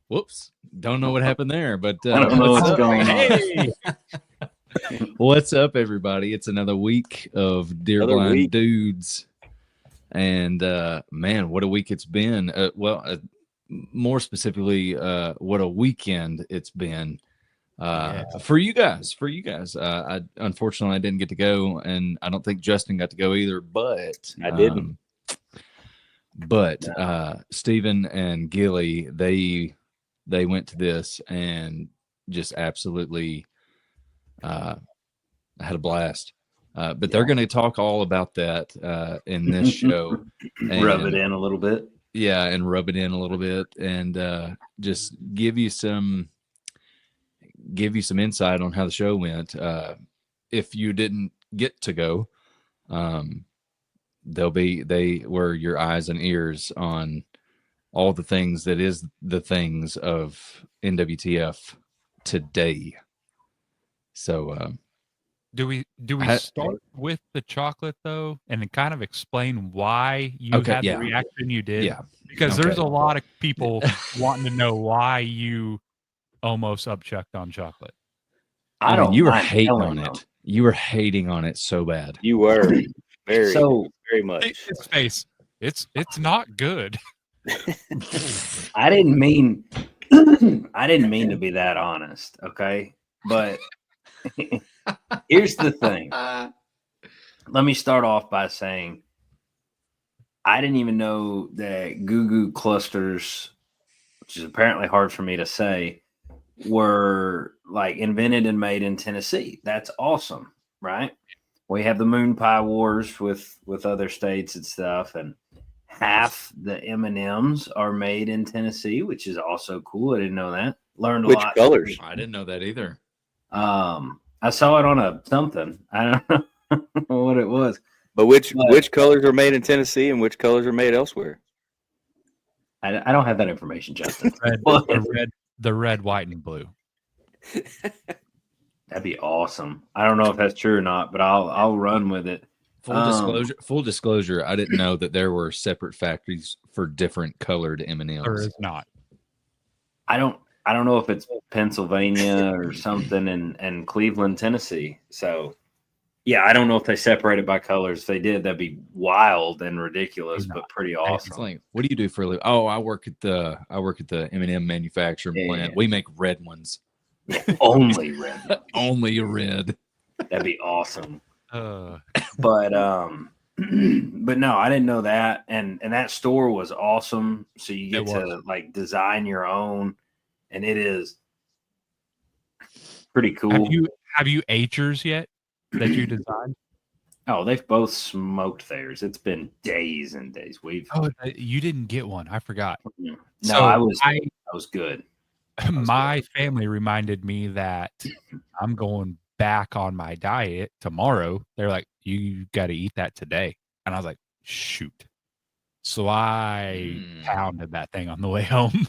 Whoops. Don't know what happened there, but I don't know what's up? going on. Hey! What's up, everybody? It's another week of Deer Blind Dudes. And man, what a week it's been. More specifically, what a weekend it's been. For you guys. I unfortunately I didn't get to go, and I don't think Justin got to go either, but I didn't. But Stephen and Gilly, they went to this and just absolutely had a blast. But they're going to talk all about that in this show. And, rub it in a little bit. Yeah, and rub it in a little bit, and just give you some insight on how the show went. If you didn't get to go, they were your eyes and ears on all the things that is the things of NWTF today. So do we start with the chocolate though, and then kind of explain why you had the reaction you did? Yeah, because there's a lot of people wanting to know why you almost upchucked on chocolate. You were hating on it. You were hating on it so bad. You were very much. His face. It's not good. I didn't mean to be that honest, okay? But here's the thing. Let me start off by saying I didn't even know that Goo Goo clusters, which is apparently hard for me to say, were like invented and made in Tennessee. That's awesome, right? We have the moon pie wars with other states and stuff, and half the M&Ms are made in Tennessee, which is also cool. I didn't know that. Learned a lot. Which colors? I didn't know that either. I saw it on something. I don't know what it was. But which colors are made in Tennessee and which colors are made elsewhere? I don't have that information, Justin. The red, white, and blue. That'd be awesome. I don't know if that's true or not, but I'll run with it. Full disclosure, I didn't know that there were separate factories for different colored M&Ms. There is not. I don't know if it's Pennsylvania or something in Cleveland, Tennessee. So yeah, I don't know if they separated by colors. If they did, that'd be wild and ridiculous, but pretty awesome. It's like, what do you do for a living? Oh, I work at the M&M manufacturing plant. We make red ones. Yeah, only red. Only red. That'd be awesome. But no, I didn't know that, and that store was awesome. So you get to like design your own, and it is pretty cool. Have you ate yours yet that you designed? Oh, they've both smoked theirs. It's been days and days. You didn't get one. I forgot. No, so I was good. My family reminded me that I'm going back on my diet tomorrow. They're like, you got to eat that today. And I was like, shoot. So I pounded that thing on the way home.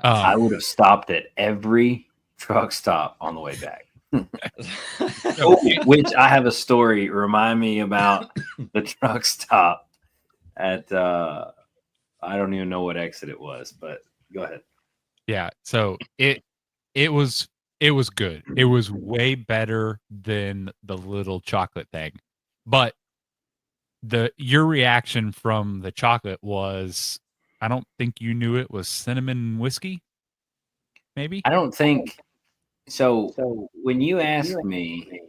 I would have stopped at every truck stop on the way back. Which I have a story. Remind me about the truck stop at, I don't even know what exit it was, but go ahead. Yeah. So it was good. It was way better than the little chocolate thing. But your reaction from the chocolate was, I don't think you knew it was cinnamon whiskey. Maybe? I don't think so. When you asked me,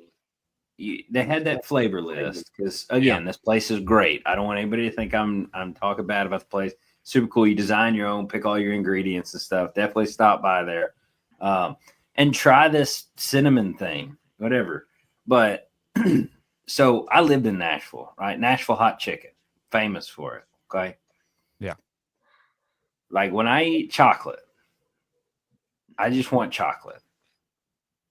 they had that flavor list because again, this place is great. I don't want anybody to think I'm talking bad about the place. Super cool. You design your own, pick all your ingredients and stuff. Definitely stop by there. And try this cinnamon thing, whatever. But so I lived in Nashville, right? Nashville hot chicken, famous for it. Okay. Yeah. Like when I eat chocolate, I just want chocolate.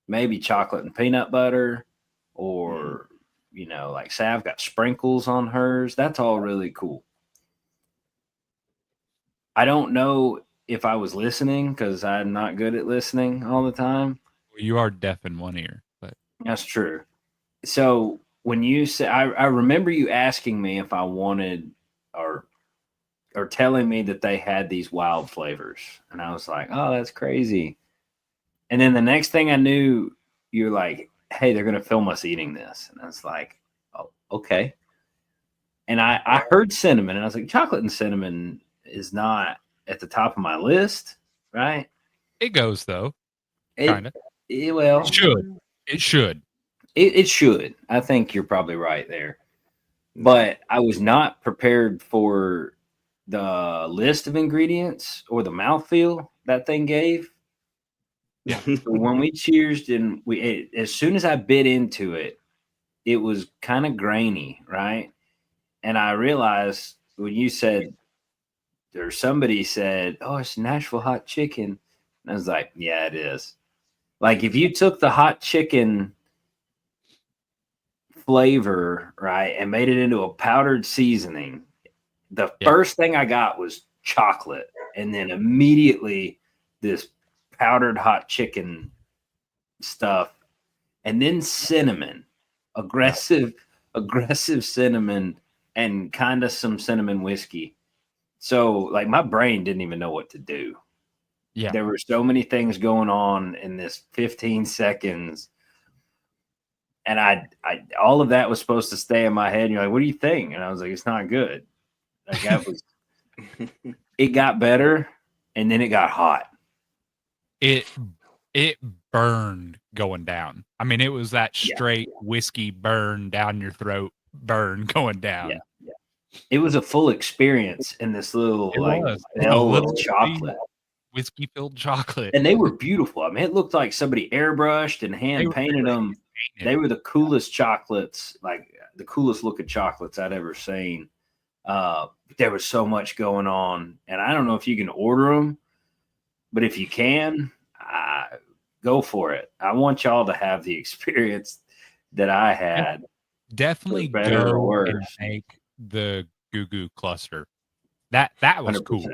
Maybe chocolate and peanut butter, or, like Sav got sprinkles on hers. That's all really cool. I don't know if I was listening because I'm not good at listening all the time. You are deaf in one ear, but that's true. So when you say, I remember you asking me if I wanted, or are telling me that they had these wild flavors. And I was like, oh, that's crazy. And then the next thing I knew, you're like, hey, they're going to film us eating this. And I was like, oh, okay. And I heard cinnamon, and I was like, chocolate and cinnamon is not at the top of my list, right? It goes, though. Kind of. Well, it should. It should. It should. I think you're probably right there. But I was not prepared for the list of ingredients or the mouthfeel that thing gave. Yeah. So when we cheersed and we ate, as soon as I bit into it, it was kind of grainy, right? And I realized when you said, or somebody said, oh, it's Nashville hot chicken. And I was like, yeah, it is. Like if you took the hot chicken flavor, right, and made it into a powdered seasoning, the first thing I got was chocolate. And then immediately this powdered hot chicken stuff. And then cinnamon, aggressive cinnamon, and kind of some cinnamon whiskey. So like my brain didn't even know what to do. Yeah. There were so many things going on in this 15 seconds. And I all of that was supposed to stay in my head. And you're like, what do you think? And I was like, it's not good. Like that was it got better and then it got hot. It burned going down. I mean, it was that straight whiskey burn down your throat, burn going down. Yeah. It was a full experience in this little little chocolate. Whiskey filled chocolate. And they were beautiful. I mean, it looked like somebody airbrushed and hand painted them. They were the coolest chocolates, like the coolest looking chocolates I'd ever seen. There was so much going on. And I don't know if you can order them, but if you can, go for it. I want y'all to have the experience that I had. Definitely go and make the Goo Goo cluster. That was 100%. Cool.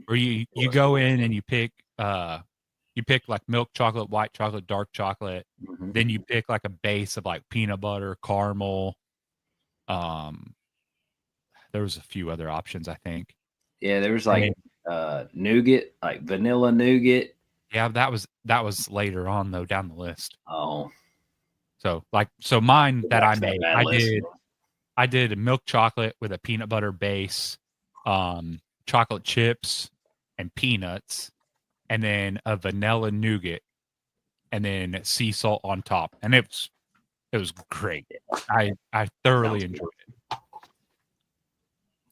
Where you go in and you pick like milk chocolate, white chocolate, dark chocolate. Mm-hmm. Then you pick like a base of like peanut butter, caramel. There was a few other options, I think. Yeah, there was like nougat, like vanilla nougat. Yeah, that was later on though, down the list. Oh. So mine that I made, I did a milk chocolate with a peanut butter base, chocolate chips and peanuts, and then a vanilla nougat, and then sea salt on top. And it was great. I thoroughly enjoyed it.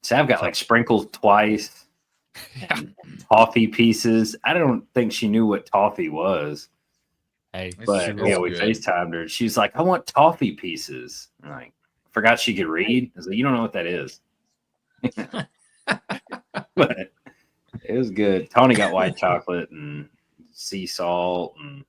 So I've got like sprinkled twice. Yeah. Toffee pieces. I don't think she knew what toffee was. Hey, but we FaceTimed her. She's like, I want toffee pieces. I'm like, forgot she could read. I was like, you don't know what that is. But it was good. Tony got white chocolate and sea salt and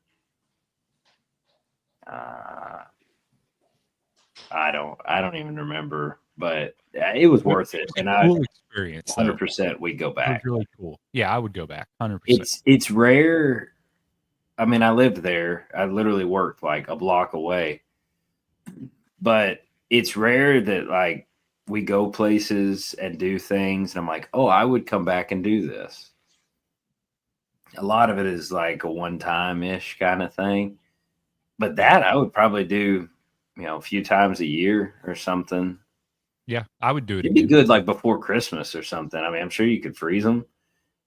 I don't even remember, but it was worth it. And cool experience. 100% we'd go back. It was really cool. Yeah, I would go back 100%. It's rare. I mean, I lived there. I literally worked like a block away. But it's rare that like we go places and do things and I'm like, oh, I would come back and do this. A lot of it is like a one-time-ish kind of thing. But that I would probably do, a few times a year or something. Yeah, I would do it. It'd be good like before Christmas or something. I mean, I'm sure you could freeze them.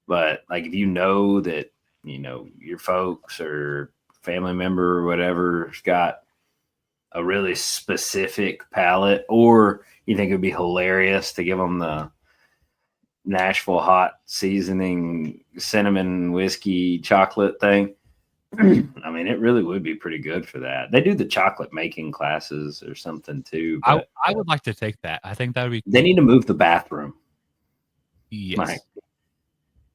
But like if you know that, your folks or family member or whatever's got a really specific palate, or you think it'd be hilarious to give them the Nashville hot seasoning cinnamon whiskey chocolate thing. I mean, it really would be pretty good for that. They do the chocolate making classes or something too. I would like to take that. I think that would be cool. They need to move the bathroom. Yes. Like,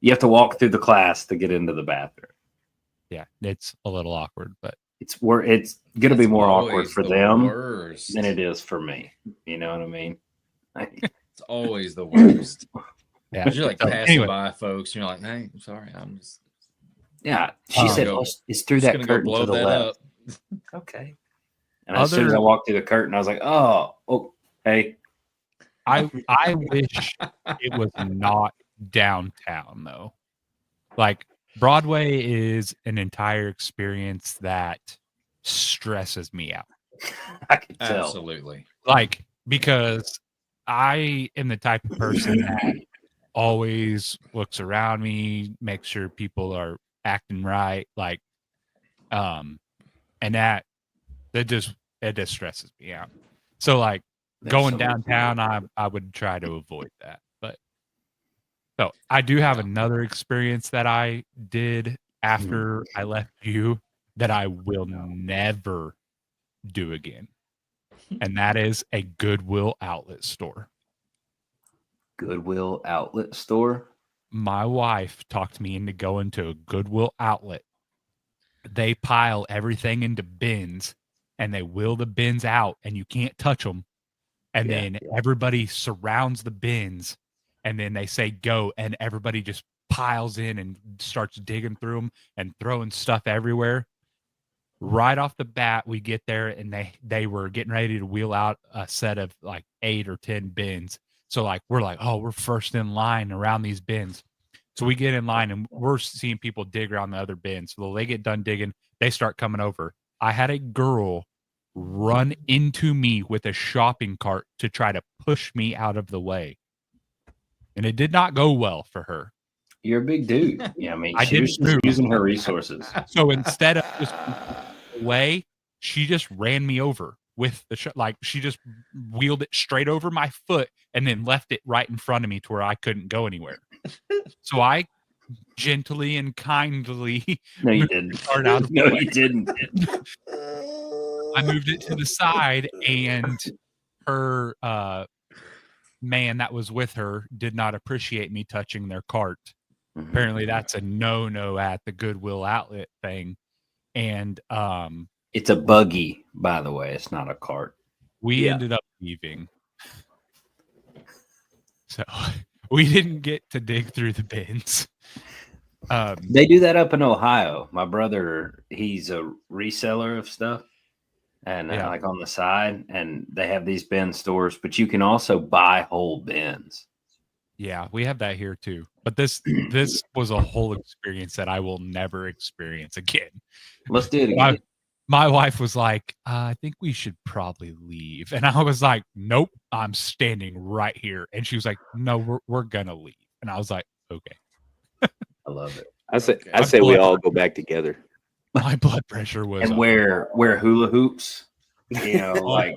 you have to walk through the class to get into the bathroom. Yeah, it's a little awkward, but it's going to be more awkward for them than it is for me. You know what I mean? It's always the worst. Yeah, you're like passing by folks, and you're like, "Hey, I'm sorry, I'm just." Yeah, she said it's through that curtain to the left. Okay. And as soon as I walked through the curtain, I was like, "Oh, hey." I wish it was not downtown though. Like Broadway is an entire experience that stresses me out. I can tell. Absolutely. Like, because I am the type of person that always looks around me, makes sure people are acting right. Like, and that just stresses me out. So like going downtown, I would try to avoid that. But so I do have another experience that I did after I left you that I will never do again. And that is a Goodwill outlet store. Goodwill outlet store? My wife talked me into going to a Goodwill outlet. They pile everything into bins and they wheel the bins out and you can't touch them. And then everybody surrounds the bins and then they say go and everybody just piles in and starts digging through them and throwing stuff everywhere. Right off the bat, we get there and they were getting ready to wheel out a set of like 8 or 10 bins. So like we're like, oh, we're first in line around these bins. So we get in line and we're seeing people dig around the other bins. So they get done digging, they start coming over. I had a girl run into me with a shopping cart to try to push me out of the way. And it did not go well for her. You're a big dude. Yeah, I mean, I she was just using her resources. So instead of just away, she just ran me over with the like she just wheeled it straight over my foot and then left it right in front of me to where I couldn't go anywhere. So I gently and kindly No, you didn't. No, you didn't. I moved it to the side and her man that was with her did not appreciate me touching their cart. Apparently that's a no at the Goodwill outlet thing. And it's a buggy, by the way. It's not a cart. We ended up leaving. So we didn't get to dig through the bins. They do that up in Ohio. My brother, he's a reseller of stuff. And like on the side, and they have these bin stores, but you can also buy whole bins. Yeah, we have that here too. But this was a whole experience that I will never experience again. Let's do it again. My wife was like, I think we should probably leave. And I was like, nope, I'm standing right here. And she was like, no, we're going to leave. And I was like, okay. I love it. I say we all go back together. My blood pressure was and wear hula hoops, you know, like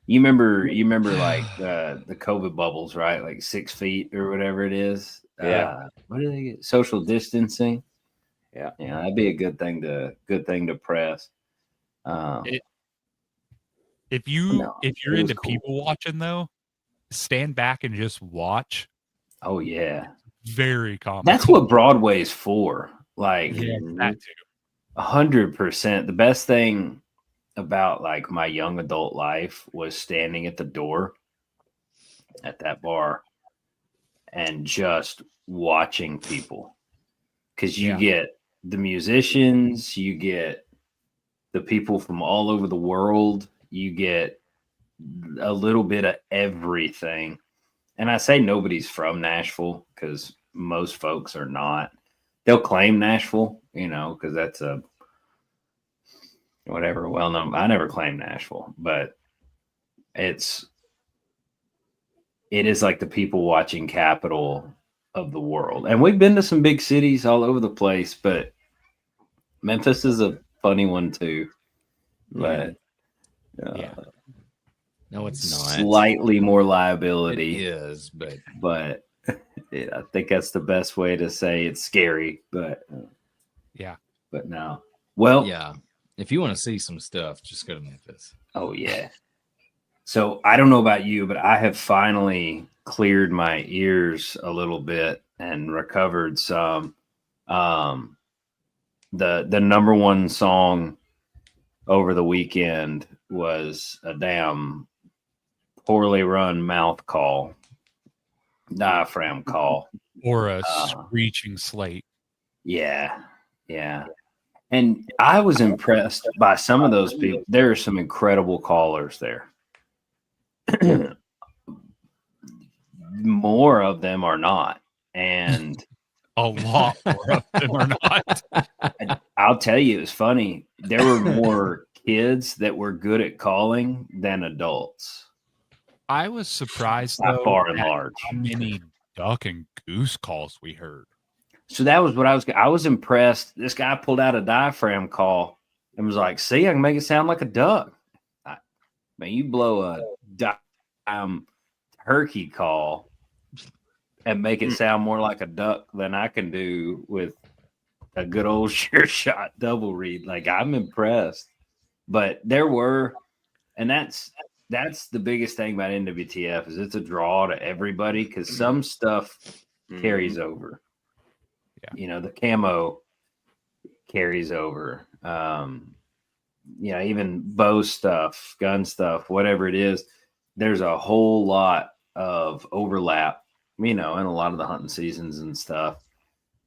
you remember like the COVID bubbles, right? Like 6 feet or whatever it is. Yeah. What do they get? Social distancing. Yeah. Yeah, that'd be a good thing to press. If you're into people watching though, stand back and just watch. Oh yeah. Very common. That's what Broadway's for. Like that too. 100%. The best thing about like my young adult life was standing at the door at that bar and just watching people, because you get the musicians, you get the people from all over the world, you get a little bit of everything. And I say nobody's from Nashville because most folks are not. They'll claim Nashville, you know, because that's a whatever. Well, no, I never claimed Nashville, but it is like the people watching capital of the world. And we've been to some big cities all over the place, but Memphis is a funny one too. But no, it's not. Slightly more liability. It is, but I think that's the best way to say it's scary. But but no. Well, yeah. If you want to see some stuff, just go to Memphis. Oh yeah. So I don't know about you, but I have finally cleared my ears a little bit and recovered some. The number one song over the weekend was a damn poorly run mouth call, diaphragm call, or a screeching slate. Yeah. And I was impressed by some of those people. There are some incredible callers there. more of them are not. And a lot more of them are not. I'll tell you, it was funny. There were more kids that were good at calling than adults. I was surprised By though far and at large. how many duck and goose calls we heard. So that was what I was impressed. This guy pulled out a diaphragm call and was like, see, I can make it sound like a duck. Man, you blow a turkey call and make it sound more like a duck than I can do with a good old sure shot double read. Like, I'm impressed. But there were, and that's the biggest thing about NWTF is it's a draw to everybody because some stuff carries over. Yeah. You know, the camo carries over. You know, even bow stuff, gun stuff, whatever it is, there's a whole lot of overlap, you know, in a lot of the hunting seasons and stuff.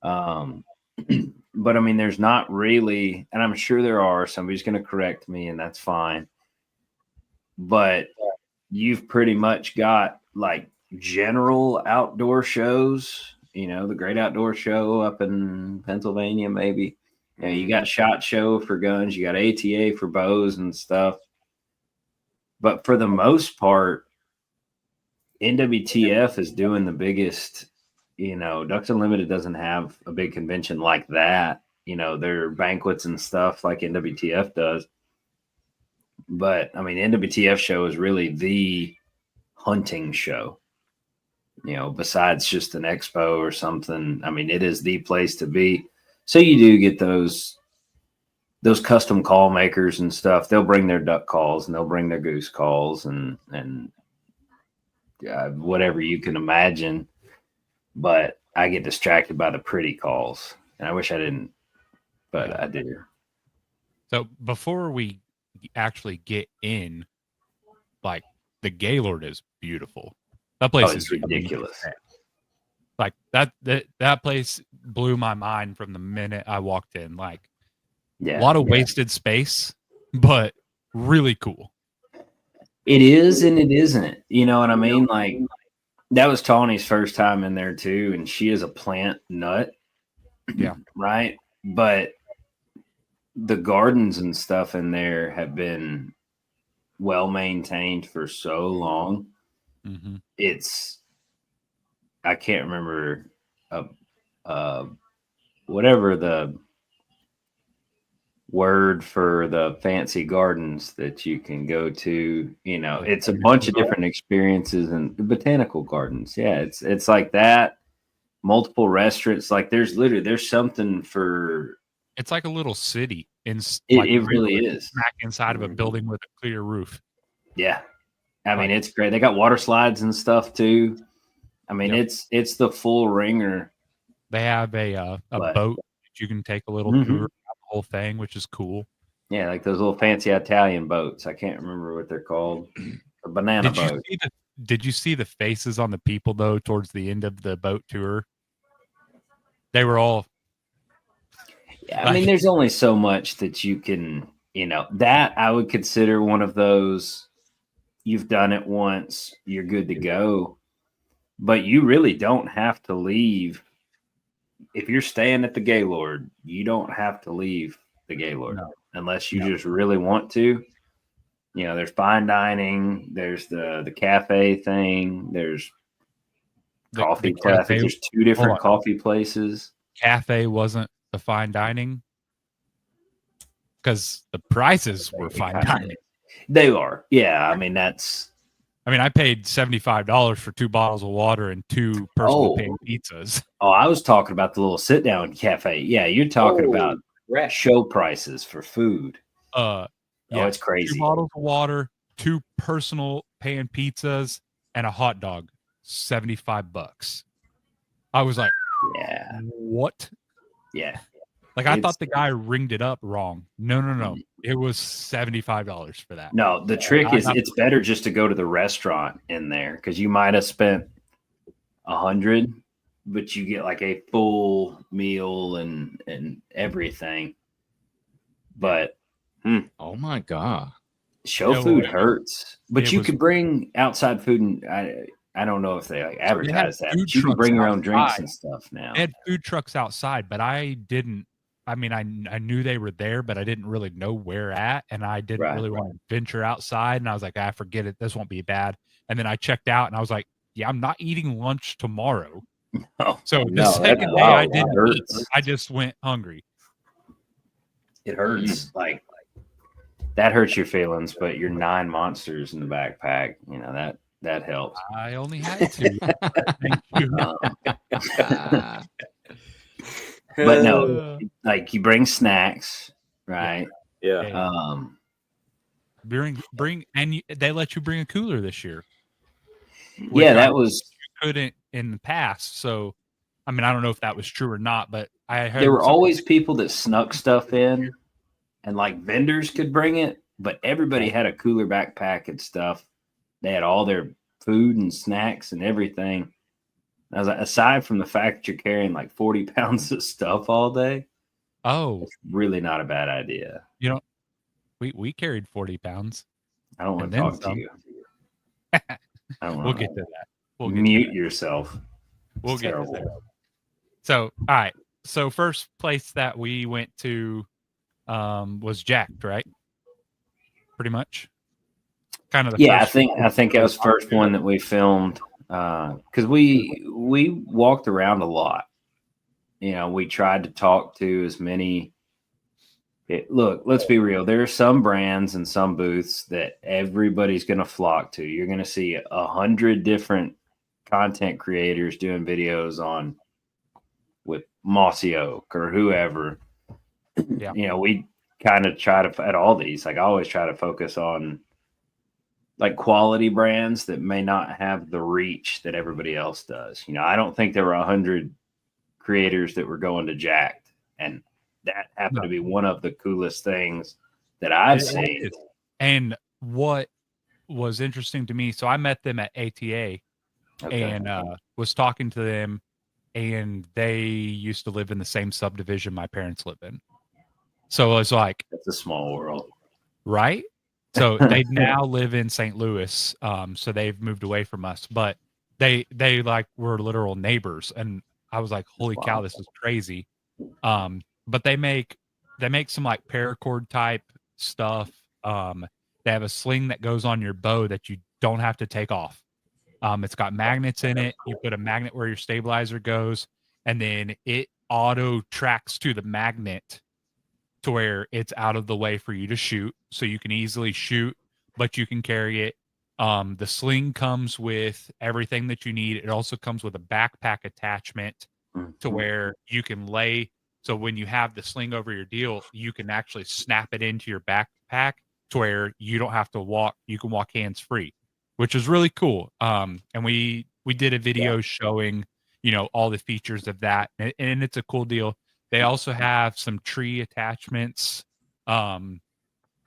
But I mean, there's not really, and I'm sure there are, somebody's going to correct me and that's fine. But you've pretty much got like general outdoor shows, you know, the Great Outdoor Show up in Pennsylvania, maybe. You know, you got SHOT Show for guns, you got ATA for bows and stuff. But for the most part, NWTF is doing the biggest, you know, Ducks Unlimited doesn't have a big convention like that. You know, there are banquets and stuff like NWTF does. But I mean, NWTF show is really the hunting show, you know, besides just an expo or something. I mean, it is the place to be. So you do get those custom call makers and stuff. They'll bring their duck calls and they'll bring their goose calls and whatever you can imagine. But I get distracted by the pretty calls, and I wish I didn't, but I do. So before we actually get in, like, the Gaylord is beautiful. That place is ridiculous. Like that place blew my mind from the minute I walked in. Like, a lot of wasted space, but really cool. It is and it isn't. You know what I mean? Like, that was Tawny's first time in there too, and she is a plant nut. Yeah. Right? But the gardens and stuff in there have been well maintained for so long. Mm-hmm. I can't remember whatever the word for the fancy gardens that you can go to. You know, it's a bunch of different experiences and botanical gardens. Yeah, it's like that. Multiple restaurants. Like, there's something for. It's like a little city. It really is. Smack inside of a building with a clear roof. Yeah. I mean, it's great. They got water slides and stuff too. I mean, it's the full ringer. They have a boat that you can take a little tour of the whole thing, which is cool. Yeah, like those little fancy Italian boats. I can't remember what they're called. A banana boat. Did you see the faces on the people though towards the end of the boat tour? They were all. Yeah, I mean, there's only so much that you can, you know, that I would consider one of those. You've done it once, you're good to go. But you really don't have to leave. If you're staying at the Gaylord, you don't have to leave the Gaylord unless you just really want to. You know, there's fine dining, there's the cafe thing, there's coffee cafe. There's two different coffee places. Cafe wasn't the fine dining because the prices were fine dining. They are. Yeah. I mean, I paid $75 for 2 bottles of water and 2 personal pan pizzas. Oh, I was talking about the little sit down cafe. Yeah, you're talking about show prices for food. It's crazy. 2 bottles of water, 2 personal pan pizzas, and a hot dog. $75. I was like, yeah, what? Yeah. Like, I thought the guy ringed it up wrong. No. It was $75 for that. No, the trick is it's better just to go to the restaurant in there because you might have spent $100, but you get like a full meal and everything. But oh my God, show food hurts. But you could bring outside food, and I don't know if they like So they had advertise that. food You can trucks bring your own drinks outside. and stuff now. They had food trucks outside, but I didn't. I mean, I knew they were there, but I didn't really know where at, and I didn't Right, really want to venture outside. And I was like, forget it. This won't be bad. And then I checked out, and I was like, yeah, I'm not eating lunch tomorrow. Oh, So the no, that's second day I wild. It didn't eat, hurts. I just went hungry. It hurts. Like that hurts your feelings, but your 9 monsters in the backpack, you know, that helps. I only had 2. Thank you. But no, like you bring snacks, right? Yeah. Bring and they let you bring a cooler this year. Yeah, that was you couldn't in the past. So, I mean, I don't know if that was true or not, but I heard there were always people that snuck stuff in, and like vendors could bring it, but everybody had a cooler backpack and stuff. They had all their food and snacks and everything. I was like, aside from the fact that you're carrying like 40 pounds of stuff all day, it's really not a bad idea. You know, we carried 40 pounds. I don't want to talk to you. We'll get to that. We'll mute yourself. We'll get to that. So, all right. So, first place that we went to was Jacked, right? Pretty much. Kind of the I think that was the first one that we filmed because we walked around a lot. You know, we tried to talk to as many. Look, let's be real. There are some brands and some booths that everybody's going to flock to. You're going to see 100 different content creators doing videos on with Mossy Oak or whoever. Yeah. You know, we kind of try to at all these. Like I always try to focus on like quality brands that may not have the reach that everybody else does. You know, I don't think there were 100 creators that were going to Jacked, and that happened to be one of the coolest things that I've seen. And what was interesting to me, so I met them at ATA and was talking to them, and they used to live in the same subdivision my parents live in. So it was like, it's a small world, right? So they now live in St. Louis. So they've moved away from us, but they like were literal neighbors. And I was like, holy cow, this is crazy. But they make some like paracord type stuff. They have a sling that goes on your bow that you don't have to take off. It's got magnets in it. You put a magnet where your stabilizer goes, and then it auto tracks to the magnet to where it's out of the way for you to shoot. So you can easily shoot, but you can carry it. The sling comes with everything that you need. It also comes with a backpack attachment to where you can lay. So when you have the sling over your deal, you can actually snap it into your backpack to where you don't have to walk. You can walk hands free, which is really cool. And we did a video showing, you know, all the features of that, and it's a cool deal. They also have some tree attachments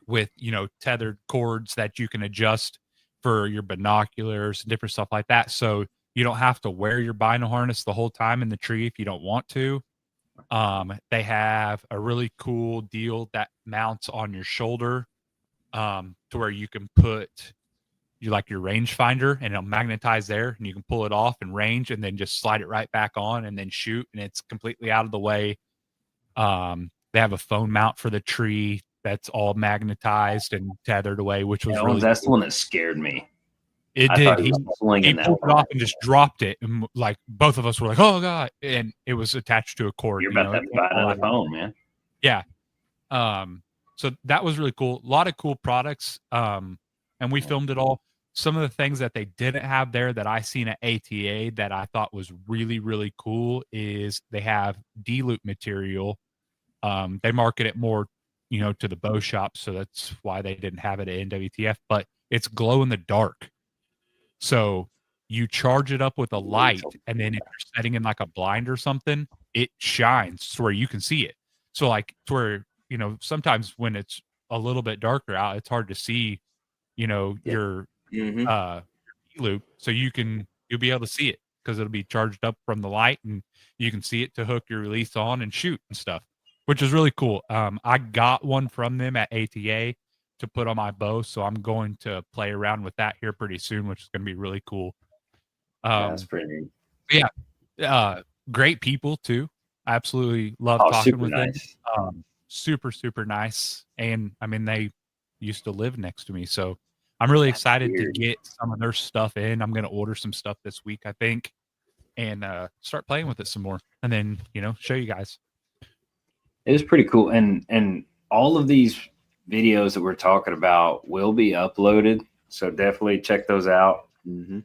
with, you know, tethered cords that you can adjust for your binoculars and different stuff like that. So you don't have to wear your bino harness the whole time in the tree if you don't want to. They have a really cool deal that mounts on your shoulder to where you can put your rangefinder, and it'll magnetize there, and you can pull it off and range and then just slide it right back on and then shoot, and it's completely out of the way. They have a phone mount for the tree that's all magnetized and tethered away, which was really that's cool. the one that scared me. It did. He pulled it off and just dropped it, and like both of us were like, "Oh god!" And it was attached to a cord. You're about to buy another phone, man. Yeah. So that was really cool. A lot of cool products. And we filmed it all. Some of the things that they didn't have there that I seen at ATA that I thought was really, really cool is they have D-loop material. They market it more, you know, to the bow shop, so that's why they didn't have it at NWTF, but it's glow in the dark. So you charge it up with a light, and then if you're setting in like a blind or something, it shines to where you can see it. So like to where, you know, sometimes when it's a little bit darker out, it's hard to see, you know, your loop. So you'll be able to see it because it'll be charged up from the light, and you can see it to hook your release on and shoot and stuff, which is really cool. I got one from them at ATA to put on my bow, so I'm going to play around with that here pretty soon, which is going to be really cool. That's pretty neat. Yeah. Great people too. Absolutely love talking with nice. them. Super, super nice. And I mean, they used to live next to me. So I'm really excited to get some of their stuff in. I'm going to order some stuff this week, I think, and start playing with it some more. And then, show you guys. It was pretty cool. And all of these videos that we're talking about will be uploaded. So definitely check those out. Mm-hmm.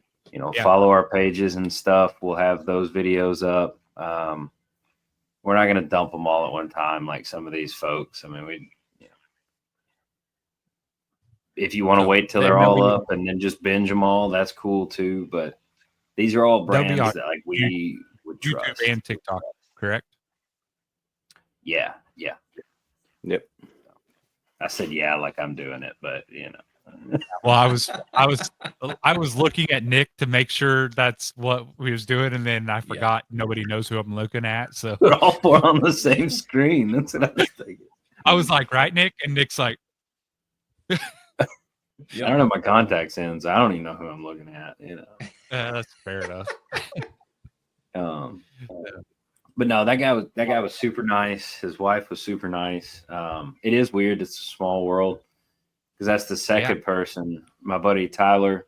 Follow our pages and stuff. We'll have those videos up. We're not going to dump them all at one time like some of these folks. I mean, if you want to wait till they're all up and then just binge them all, that's cool too. But these are all brands that like we would trust. YouTube and TikTok, correct? Yeah. Yep. I said like I'm doing it, but Well, I was looking at Nick to make sure that's what we was doing, and then I forgot nobody knows who I'm looking at. So we're all four on the same screen. That's what I was thinking. I was like, right, Nick? And Nick's like, I don't know my contacts in, so I don't even know who I'm looking at. That's fair enough. But no, that guy was super nice. His wife was super nice. It is weird. It's a small world because that's the second person. My buddy Tyler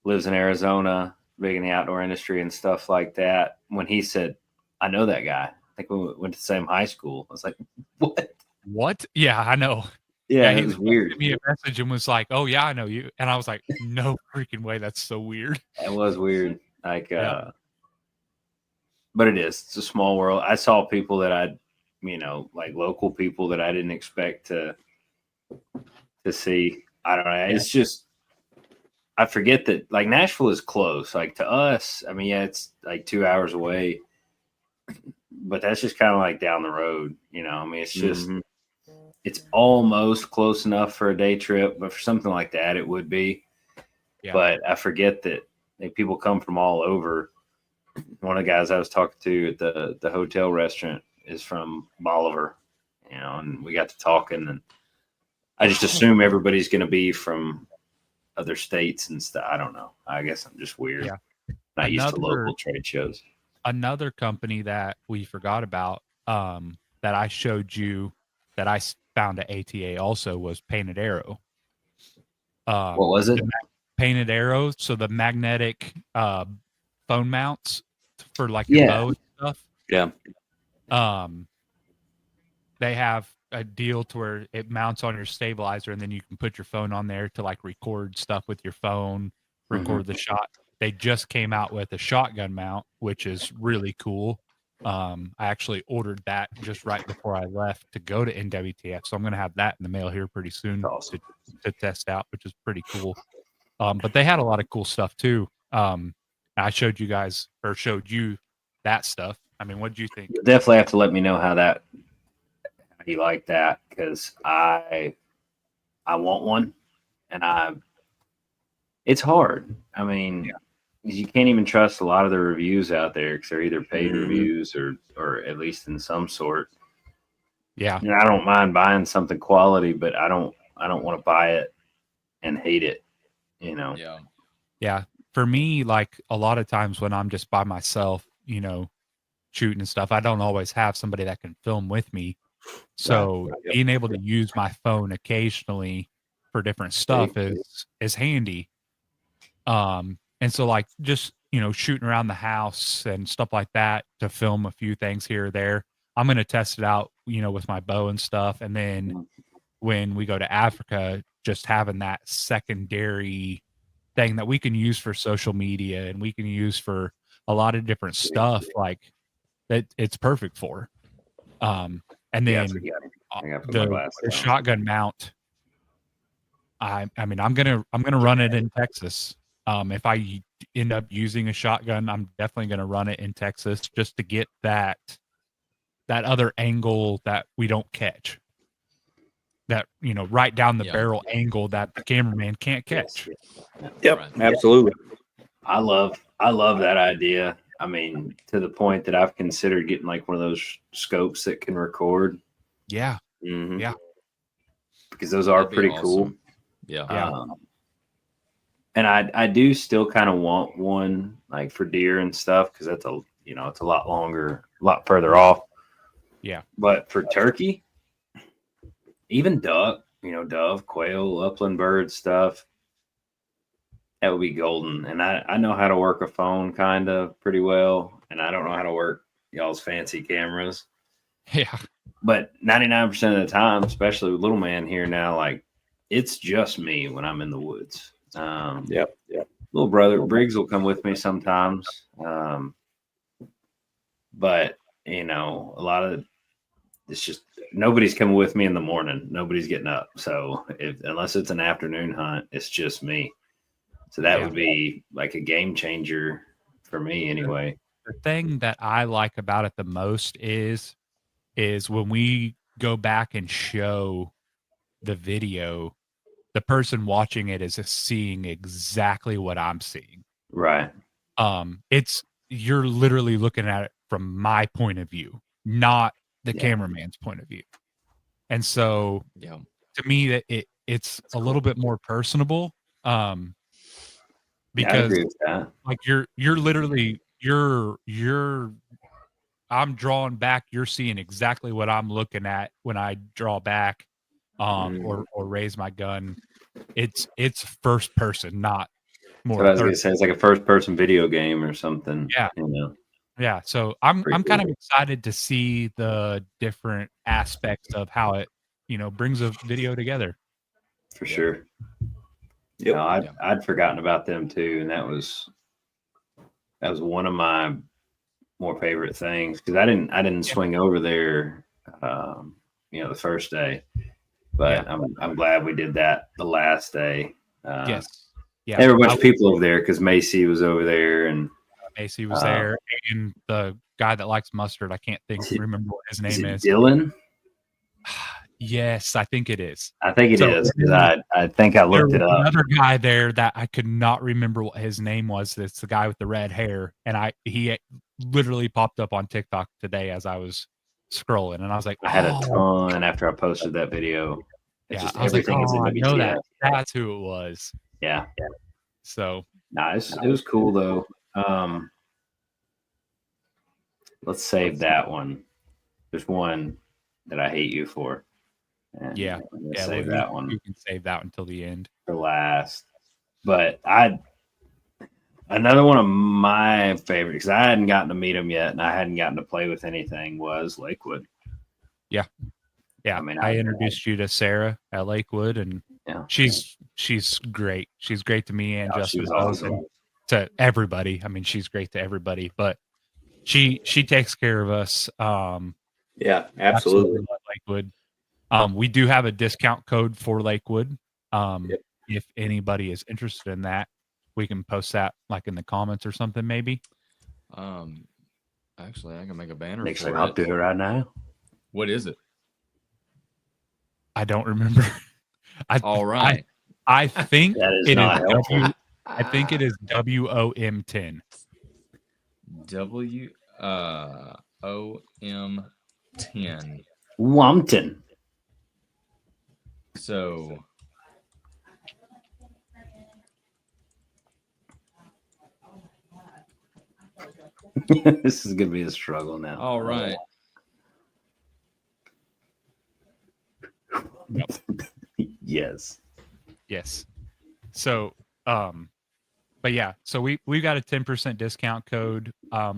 lives in Arizona, big in the outdoor industry and stuff like that. When he said, "I know that guy," I think we went to the same high school. I was like, "What? What? Yeah, I know." Yeah, it was weird. He sent me a message and was like, "Oh yeah, I know you," and I was like, "No freaking way! That's so weird." It was weird. Like, but it is. It's a small world. I saw people that like local people that I didn't expect to see. I don't know. It's just, I forget that like Nashville is close. Like to us, I mean, it's like 2 hours away, but that's just kind of like down the road. I mean, it's just, it's almost close enough for a day trip, but for something like that, it would be. Yeah. But I forget that people come from all over. One of the guys I was talking to at the hotel restaurant is from Bolivar, and we got to talking, and I just assume everybody's going to be from other states and stuff. I don't know. I guess I'm just weird. Yeah. Not used to local trade shows. Another company that we forgot about that I showed you that I found at ATA also was Painted Arrow. What was it? Painted Arrow. So the magnetic phone mounts for like your bow and stuff. Yeah. They have a deal to where it mounts on your stabilizer, and then you can put your phone on there to like record stuff with your phone, record the shot. They just came out with a shotgun mount, which is really cool. I actually ordered that just right before I left to go to NWTF, so I'm going to have that in the mail here pretty soon to test out, which is pretty cool. But they had a lot of cool stuff too. I showed you that stuff. I mean, what did you think? You'll definitely have to let me know how you like that, because I want one, and it's hard. I mean, you can't even trust a lot of the reviews out there because they're either paid reviews or at least in some sort. Yeah, and I don't mind buying something quality, but I don't want to buy it and hate it. Yeah. For me, like a lot of times when I'm just by myself, shooting and stuff, I don't always have somebody that can film with me. So being able to use my phone occasionally for different stuff is handy. And so like just, shooting around the house and stuff like that to film a few things here or there, I'm going to test it out, with my bow and stuff. And then when we go to Africa, just having that secondary thing that we can use for social media and we can use for a lot of different stuff, like that it's perfect for. And then the shotgun mount, I mean, I'm gonna run it in Texas. If I end up using a shotgun, I'm definitely gonna run it in Texas just to get that other angle that we don't catch. That right down the barrel angle that the cameraman can't catch. Yep, absolutely. I love that idea. I mean, to the point that I've considered getting like one of those scopes that can record. Yeah, because those are pretty cool. Yeah. And I do still kind of want one like for deer and stuff because that's it's a lot longer, a lot further off. Yeah. But for turkey, even duck, dove, quail, upland bird stuff, that would be golden. And I know how to work a phone kind of pretty well, and I don't know how to work y'all's fancy cameras. Yeah. But 99% of the time, especially with little man here now, like it's just me when I'm in the woods. Yep. Little brother Briggs will come with me sometimes. But a lot of it's just nobody's coming with me in the morning. Nobody's getting up. So unless it's an afternoon hunt, it's just me. So that would be like a game changer for me anyway. The thing that I like about it the most is when we go back and show the video, the person watching it is seeing exactly what I'm seeing. Right. You're literally looking at it from my point of view, not the cameraman's point of view. And so to me that it's a little bit more personable. Because I agree with that. Like you're literally I'm drawing back, you're seeing exactly what I'm looking at when I draw back or raise my gun. It's first person, not more. So I was gonna say it's like a first person video game or something. Yeah. Yeah. So I'm kind of excited to see the different aspects of how it, brings a video together. For sure. I'd forgotten about them too, and that was one of my more favorite things because I didn't swing over there, the first day, but I'm glad we did that the last day. Yes, yeah, there were a bunch of people over there because Macy was over there, and Macy was there, and the guy that likes mustard, I can't remember what his name is. Dylan. Yes, I think it is. I think it is because I think I looked it up. Another guy there that I could not remember what his name was. It's the guy with the red hair, and he literally popped up on TikTok today as I was scrolling, and I was like, I had a ton after I posted that video. I was like, I know that. That's who it was. Yeah. So nice. It was cool though. Let's save that one. There's one that I hate you for. And save that one. You can save that until the end for last. But another one of my favorites because I hadn't gotten to meet him yet, and I hadn't gotten to play with anything was Lakewood. Yeah. I mean, I introduced you to Sarah at Lakewood, and she's great. She's great to me and Justin. She was awesome. To everybody. I mean, she's great to everybody, but she takes care of us. Absolutely. Lakewood. We do have a discount code for Lakewood. If anybody is interested in that, we can post that like in the comments or something, maybe. Actually, I can make a banner. I'll do it right now. What is it? I don't remember. All right. I think that is it not is helpful. I think it is WOM10. WOM10. Wumpton. So this is gonna be a struggle now. All right. Yes. So but yeah, so we've got a 10% discount code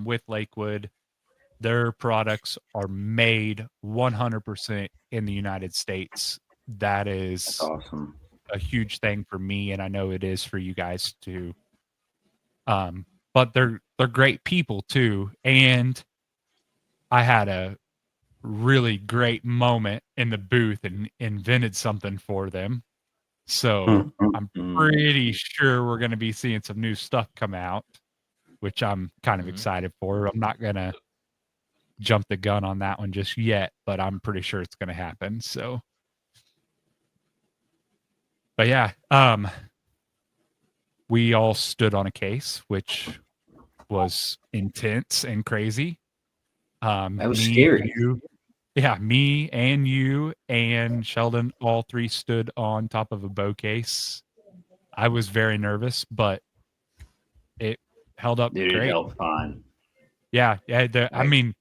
with Lakewood. Their products are made 100% in the United States. That's awesome. A huge thing for me, and I know it is for you guys too. But they're great people too, and I had a really great moment in the booth and invented something for them. So I'm pretty sure we're going to be seeing some new stuff come out, which I'm kind of excited for. I'm not going to jump the gun on that one just yet, but I'm pretty sure it's going to happen. So, but yeah, we all stood on a case, which was intense and crazy. That was scary. Me and you and Sheldon, all three stood on top of a bow case. I was very nervous, but it held up Dude, it great. held fine. Yeah. I mean,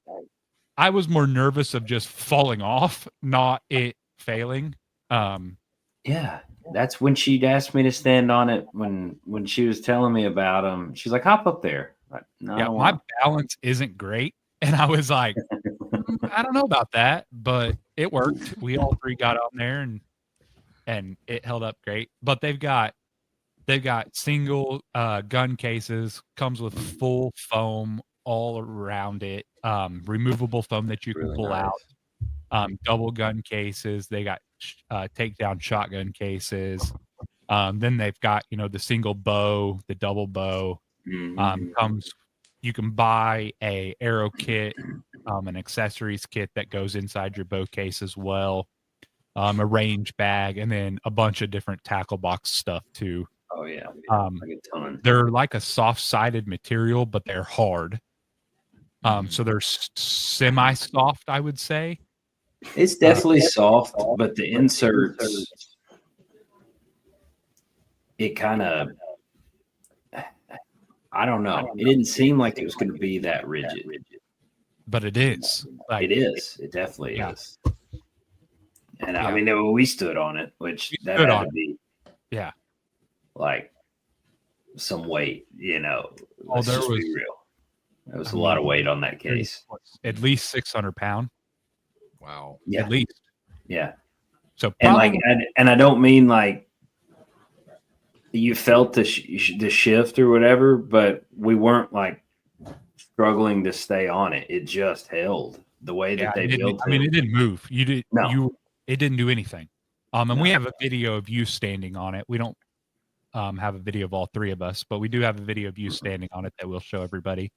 I was more nervous of just falling off, not it failing. Yeah, that's when she asked me to stand on it when she was telling me about them. She's like, "Hop up there." No, yeah, my balance isn't great, and I was like, I don't know about that, but it worked. We all three got on there, and it held up great. But they've got single gun cases, comes with full foam all around it, removable foam that you can really pull nice. out, double gun cases. They got takedown shotgun cases. Then they've got the single bow, the double bow. Comes, you can buy a arrow kit, an accessories kit that goes inside your bow case as well, a range bag, and then a bunch of different tackle box stuff too. Oh yeah, like a ton. They're like a soft-sided material, but they're hard. So they're semi-soft, I would say. It's definitely soft, but the inserts, it kind of, I don't know. It didn't seem like it was going to be that rigid, but it is. It is. It definitely is. And I mean, we stood on it, which that had to be, like some weight. Let's just be real. There was a lot of weight on that case. At least 600 pounds. Wow. Yeah. At least. Yeah. So probably, and I don't mean like you felt the shift or whatever, but we weren't like struggling to stay on it. It just held the way that they built it. I mean, it didn't move. It didn't do anything. And we have a video of you standing on it. We don't have a video of all three of us, but we do have a video of you standing on it that we'll show everybody.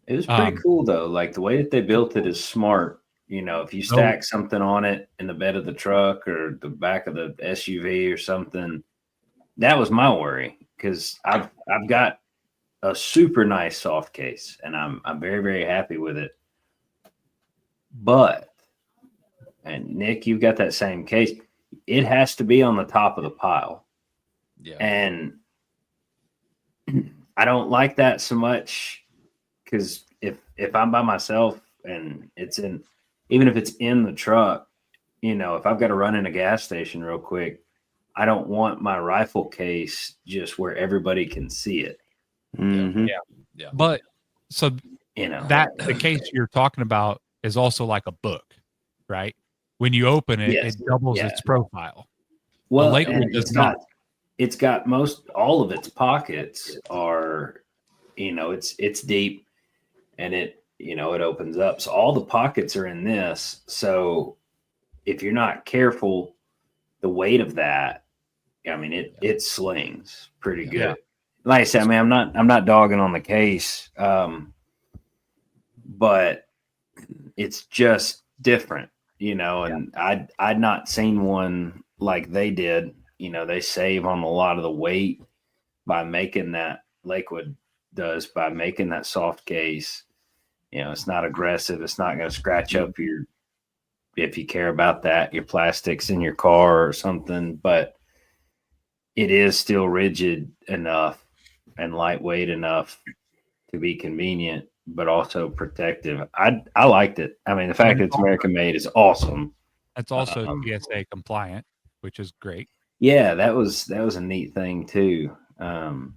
It was pretty cool though. Like the way that they built it is smart. If you stack something on it in the bed of the truck or the back of the SUV or something, that was my worry, because I've got a super nice soft case and I'm very, very happy with it. But, and Nick, you've got that same case. It has to be on the top of the pile. Yeah. And I don't like that so much, because if I'm by myself and even if it's in the truck, if I've got to run in a gas station real quick, I don't want my rifle case just where everybody can see it. Mm-hmm. Yeah. But so that the case you're talking about is also like a book, right? When you open it, it doubles its profile. Well, the Lakewood does not. It's got all of its pockets are, it's deep, and it opens up. So all the pockets are in this. So if you're not careful, the weight of that, I mean, it slings pretty good. Yeah. Like I said, I mean, I'm not dogging on the case, but it's just different, and I'd not seen one like they did. They save on a lot of the weight by making that, Lakewood does, by making that soft case. It's not aggressive. It's not going to scratch up if you care about that, your plastics in your car or something, but it is still rigid enough and lightweight enough to be convenient, but also protective. I liked it. I mean, the fact that it's American made is awesome. It's also TSA compliant, which is great. Yeah, that was a neat thing too. So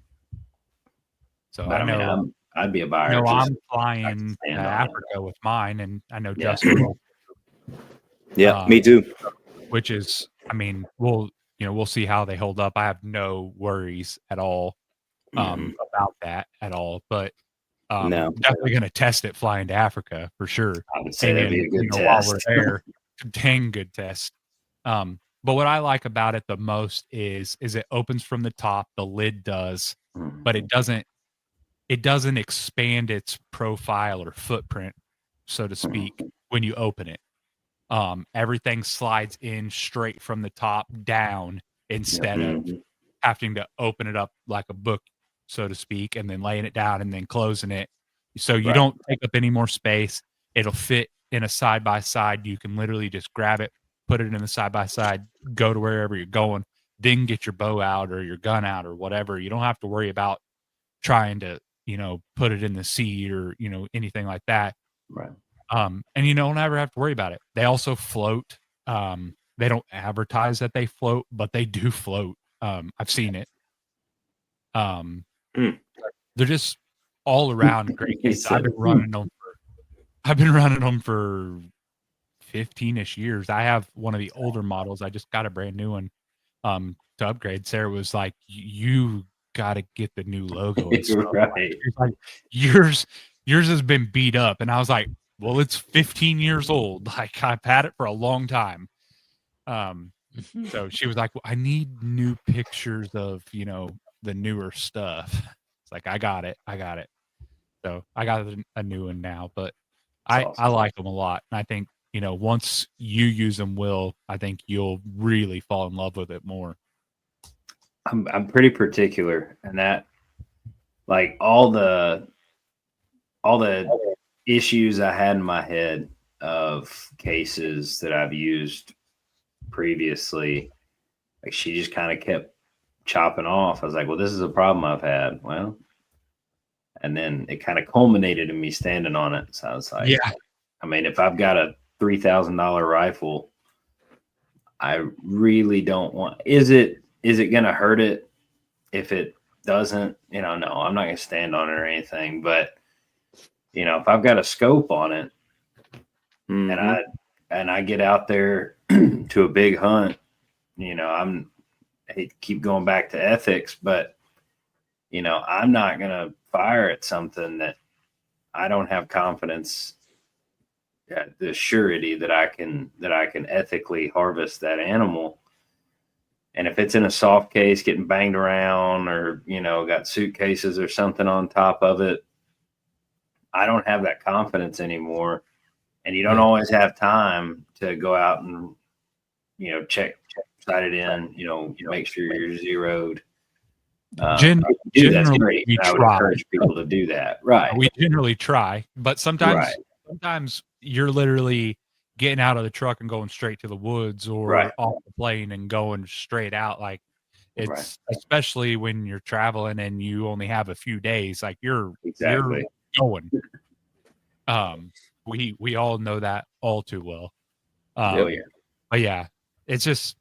I know I'd be a buyer. No, I'm flying to Africa with mine, and I know Justin will. Yeah, me too. Which is, I mean, we'll see how they hold up. I have no worries at all about that at all. But definitely going to test it flying to Africa for sure. I would say that'd be a good test. While we're there, dang good test. But what I like about it the most is it opens from the top. The lid does, but it doesn't expand its profile or footprint, so to speak, when you open it. Everything slides in straight from the top down instead of having to open it up like a book, so to speak, and then laying it down and then closing it. So you don't take up any more space. It'll fit in a side-by-side. You can literally just grab it, put it in the side-by-side, go to wherever you're going. then get your bow out or your gun out or whatever. You don't have to worry about trying to, put it in the sea or, anything like that. Right. And you don't ever have to worry about it. They also float. They don't advertise that they float, but they do float. I've seen it. They're just all around great cases. I've been running them for 15-ish years. I have one of the older models. I just got a brand new one to upgrade. Sarah was like, you got to get the new logo and stuff. Right. Like, yours has been beat up. And I was like, well, it's 15 years old. Like, I've had it for a long time. So she was like, well, I need new pictures of, the newer stuff. It's like, I got it. So I got a new one now, but Awesome. I like them a lot. And I think, once you use them, I think you'll really fall in love with it more. I'm pretty particular, and that, like, all the issues I had in my head of cases that I've used previously, like, she just kind of kept chopping off. I was like, well, this is a problem I've had. Well, and then it kind of culminated in me standing on it. So I was like, yeah, I mean, if I've got a $3,000 rifle, I really don't want. Is it going to hurt it if it doesn't? No, I'm not going to stand on it or anything. But if I've got a scope on it, and I get out there to a big hunt, I hate to keep going back to ethics, but I'm not going to fire at something that I don't have confidence, the surety that I can ethically harvest that animal. And if it's in a soft case getting banged around, or got suitcases or something on top of it, I don't have that confidence anymore. And you don't always have time to go out and check sight it in, make sure you're zeroed. That's great. I would encourage people to do that. Right. We generally try, but sometimes you're literally getting out of the truck and going straight to the woods, or off the plane and going straight out. Like, it's especially when you're traveling and you only have a few days, like you're going. We all know that all too well. But yeah, it's just,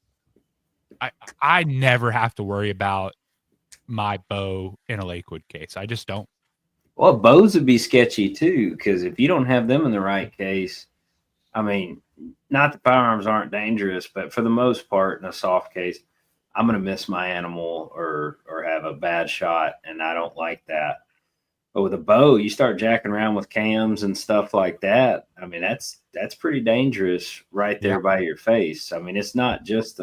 I never have to worry about my bow in a Lakewood case. I just don't. Well, bows would be sketchy too, because if you don't have them in the right case, I mean, not that firearms aren't dangerous, but for the most part, in a soft case, I'm going to miss my animal or have a bad shot, and I don't like that. But with a bow, you start jacking around with cams and stuff like that. I mean, that's pretty dangerous right there by your face. I mean, it's not just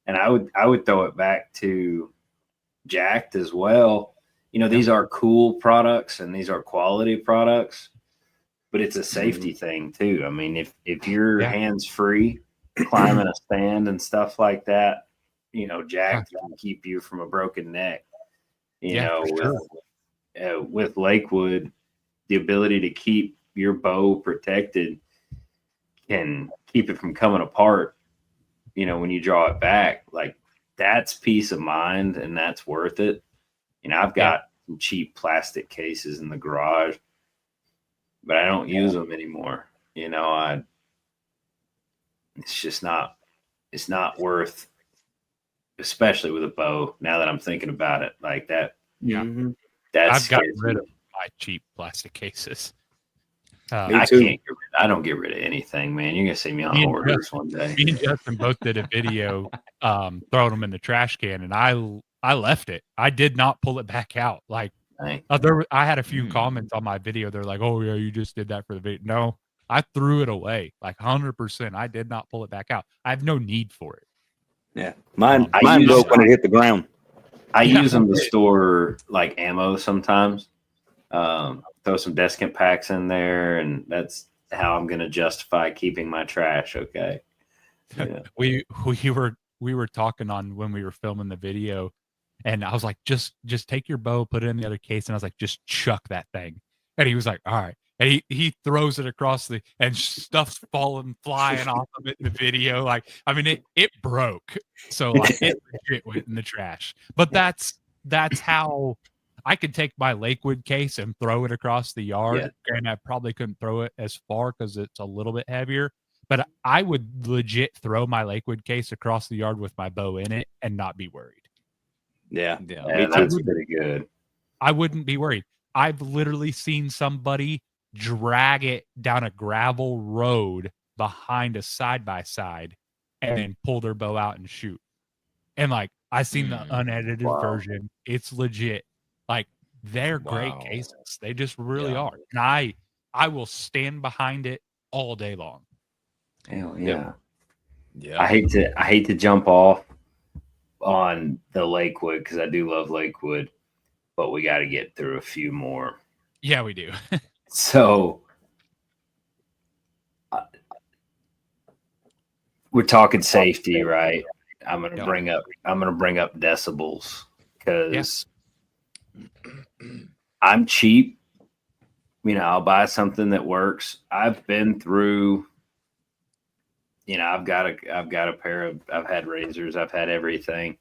and I would throw it back to Jacked as well. These are cool products and these are quality products, but it's a safety thing too. I mean, if you're hands free climbing a stand and stuff like that, Jacked can keep you from a broken neck. With Lakewood, the ability to keep your bow protected can keep it from coming apart, when you draw it back. Like, that's peace of mind, and that's worth it. I've got some cheap plastic cases in the garage, but I don't use them anymore. It's just not, it's not worth, especially with a bow. Now that I'm thinking about it like that. Yeah. I've gotten rid of my cheap plastic cases. I don't get rid of anything, man. You're gonna see me on orders one day. Me and Justin both did a video throwing them in the trash can, and I left it. I did not pull it back out. Like, I had a few comments on my video. They're like, "Oh yeah, you just did that for the video." No, I threw it away. Like 100%. I did not pull it back out. I have no need for it. Yeah, mine broke when it hit the ground. I use them to store like ammo sometimes. Throw some descant packs in there, and that's how I'm going to justify keeping my trash. Okay. Yeah. we were talking on when we were filming the video, and I was like, just take your bow, put it in the other case, and I was like, just chuck that thing. And he was like, all right. And he throws it across and stuff's flying off of it in the video. Like, I mean, it broke. So like it legit went in the trash. But that's how I could take my Lakewood case and throw it across the yard. Yeah. And I probably couldn't throw it as far because it's a little bit heavier. But I would legit throw my Lakewood case across the yard with my bow in it and not be worried. Yeah, that's pretty good. I wouldn't be worried. I've literally seen somebody drag it down a gravel road behind a side-by-side and then pull their bow out and shoot. And like, I've seen the unedited version. It's legit. Like, they're great cases. They just really are. And I will stand behind it all day long. Hell yeah. Yeah. I hate to jump off on the Lakewood because I do love Lakewood, but we got to get through a few more. Yeah, we do. So we're talking safety, right? I'm gonna bring up decibels because I'm cheap. I'll buy something that works. I've been through. I've got a pair of. I've had razors. I've had everything,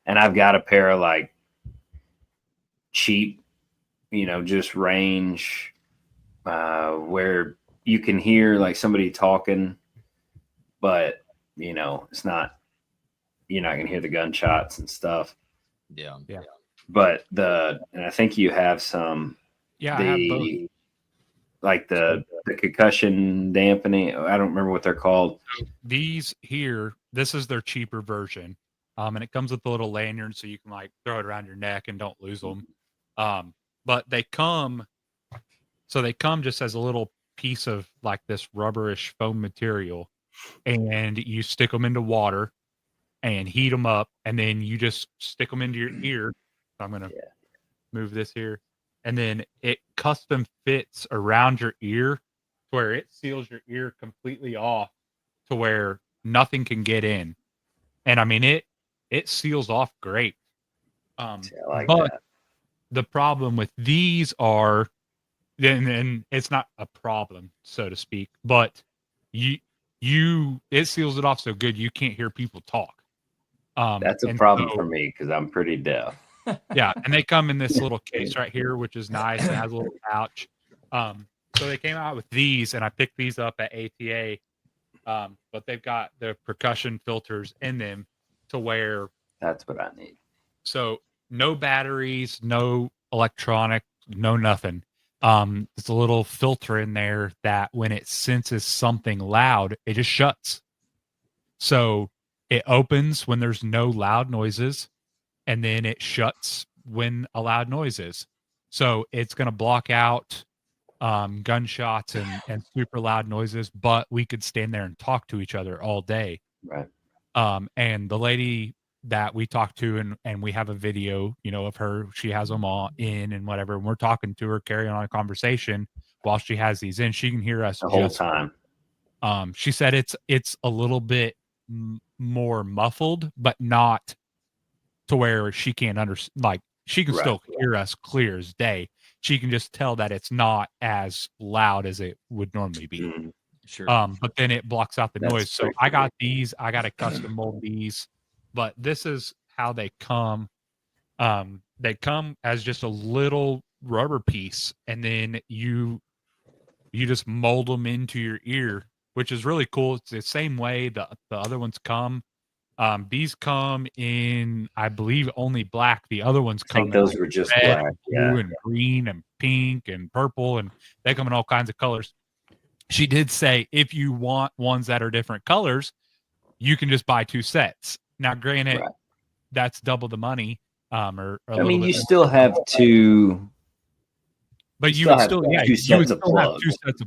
and I've got a pair of like cheap, just range. Where you can hear like somebody talking, but it's not. You're not gonna hear the gunshots and stuff. Yeah. But and I think you have some. Yeah, I have both. Like the concussion dampening. I don't remember what they're called. So these here, this is their cheaper version, and it comes with a little lanyard so you can like throw it around your neck and don't lose them. But they come. So they come just as a little piece of like this rubberish foam material, and you stick them into water and heat them up, and then you just stick them into your ear. I'm going to move this here. And then it custom fits around your ear to where it seals your ear completely off to where nothing can get in. And I mean, it seals off great. But the problem with these are, and it's not a problem, so to speak, but it seals it off so good you can't hear people talk. That's a problem for me because I'm pretty deaf. Yeah, and they come in this little case right here, which is nice. It has a little pouch. So they came out with these, and I picked these up at ATA. But they've got the percussion filters in them to where that's what I need. So no batteries, no electronic, no nothing. There's a little filter in there that when it senses something loud, it just shuts. So it opens when there's no loud noises, and then it shuts when a loud noise is. So it's going to block out gunshots and super loud noises, but we could stand there and talk to each other all day. Right. And the lady that we talked to, and we have a video, of her, she has them all in and whatever. And we're talking to her, carrying on a conversation while she has these in. She can hear us the whole time. She said it's a little bit more muffled, but not to where she can't understand. Like she can still hear us clear as day. She can just tell that it's not as loud as it would normally be. Mm, sure. But then it blocks out the noise. So I got these. I got to custom mold these. But this is how they come. They come as just a little rubber piece, and then you just mold them into your ear, which is really cool. It's the same way the other ones come. These come in, I believe, only black. The other ones come. I think those were just red, black, blue, and green, and pink, and purple, and they come in all kinds of colors. She did say if you want ones that are different colors, you can just buy 2 sets. Now, granted, that's double the money. Or I mean, you still have to. But you would still, have 2 sets of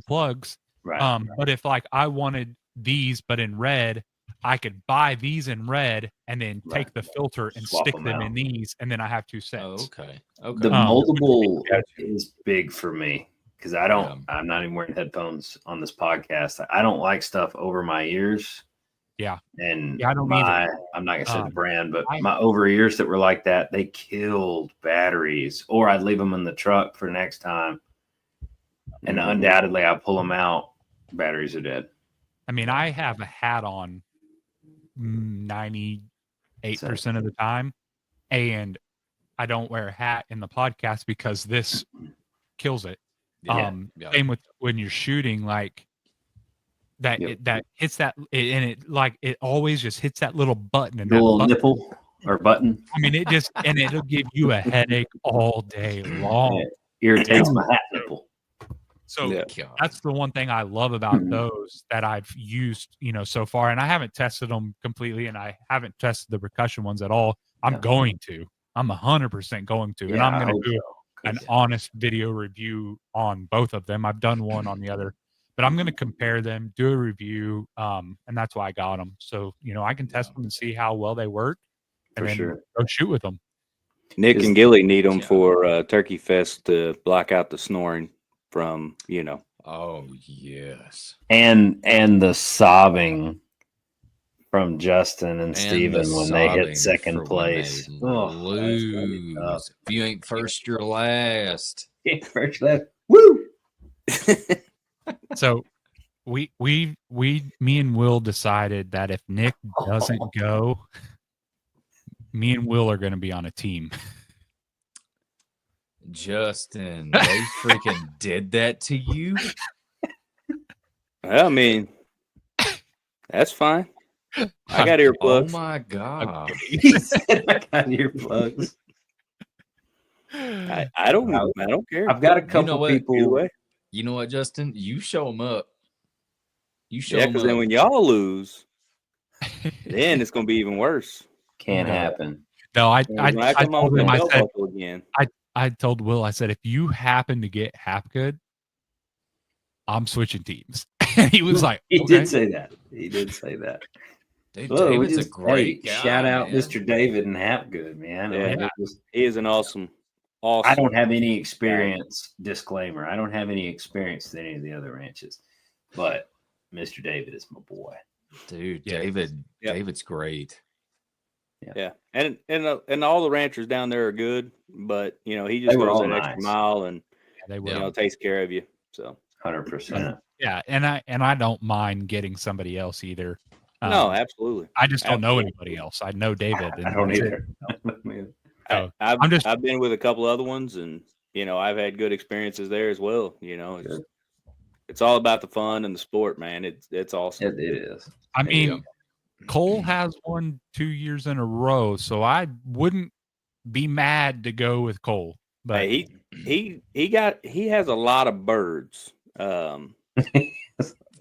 plugs. Right. But if like I wanted these, but in red, I could buy these in red and then take the filter and stick them in these, and then I have 2 sets. Oh, okay. The moldable is big for me because I'm not even wearing headphones on this podcast. I don't like stuff over my ears. Yeah. And I don't either. I'm not gonna say the brand, but my over ears that were like that, they killed batteries, or I'd leave them in the truck for next time. and undoubtedly I pull them out, batteries are dead. I mean, I have a hat on 98% of the time, and I don't wear a hat in the podcast because this kills it. Same with when you're shooting, like that. That hits that, and it always just hits that little button and the that little button, nipple or button. I mean, it'll give you a headache all day long. It irritates my hat nipple. So that's the one thing I love about those that I've used, so far. And I haven't tested them completely, and I haven't tested the percussion ones at all. I'm going to. I'm 100% going to, and I'm going to do an honest video review on both of them. I've done one on the other, but I'm going to compare them, do a review, and that's why I got them. So I can test them and see how well they work, and then go shoot with them. Nick and Gilly need them for Turkey Fest to block out the snoring from Oh yes, and the sobbing from Justin and Steven when they hit second place. Lose. If you ain't first, you're last. First last. Woo! So me and Will decided that if Nick doesn't go, me and Will are going to be on a team. Justin, they freaking did that to you? I mean, that's fine. I got earplugs. Oh my god! He said I got earplugs. I don't care. I've got a couple people. You know what, Justin? You show them up. You show them up. Because then when y'all lose, then it's going to be even worse. Can't happen. No, I told him. I told Will. I said, if you happen to get Hapgood, I'm switching teams. And he was like, he did say that. He did say that. Dude, David's a great guy. Shout out Mr. David and Hapgood, man. Yeah, he is an awesome. I don't have any experience. Disclaimer: I don't have any experience with any of the other ranches, but Mr. David is my boy. Dude, David's great. Yeah, and all the ranchers down there are good, but he just goes an extra mile and takes care of you. So 100%. Yeah, and I don't mind getting somebody else either. No, absolutely. I just don't know anybody else. I know David. I don't either. I've been with a couple other ones, and I've had good experiences there as well. It's all about the fun and the sport, man. It's awesome. It is. I mean, Cole has won 2 years in a row, so I wouldn't be mad to go with Cole. But hey, he has a lot of birds.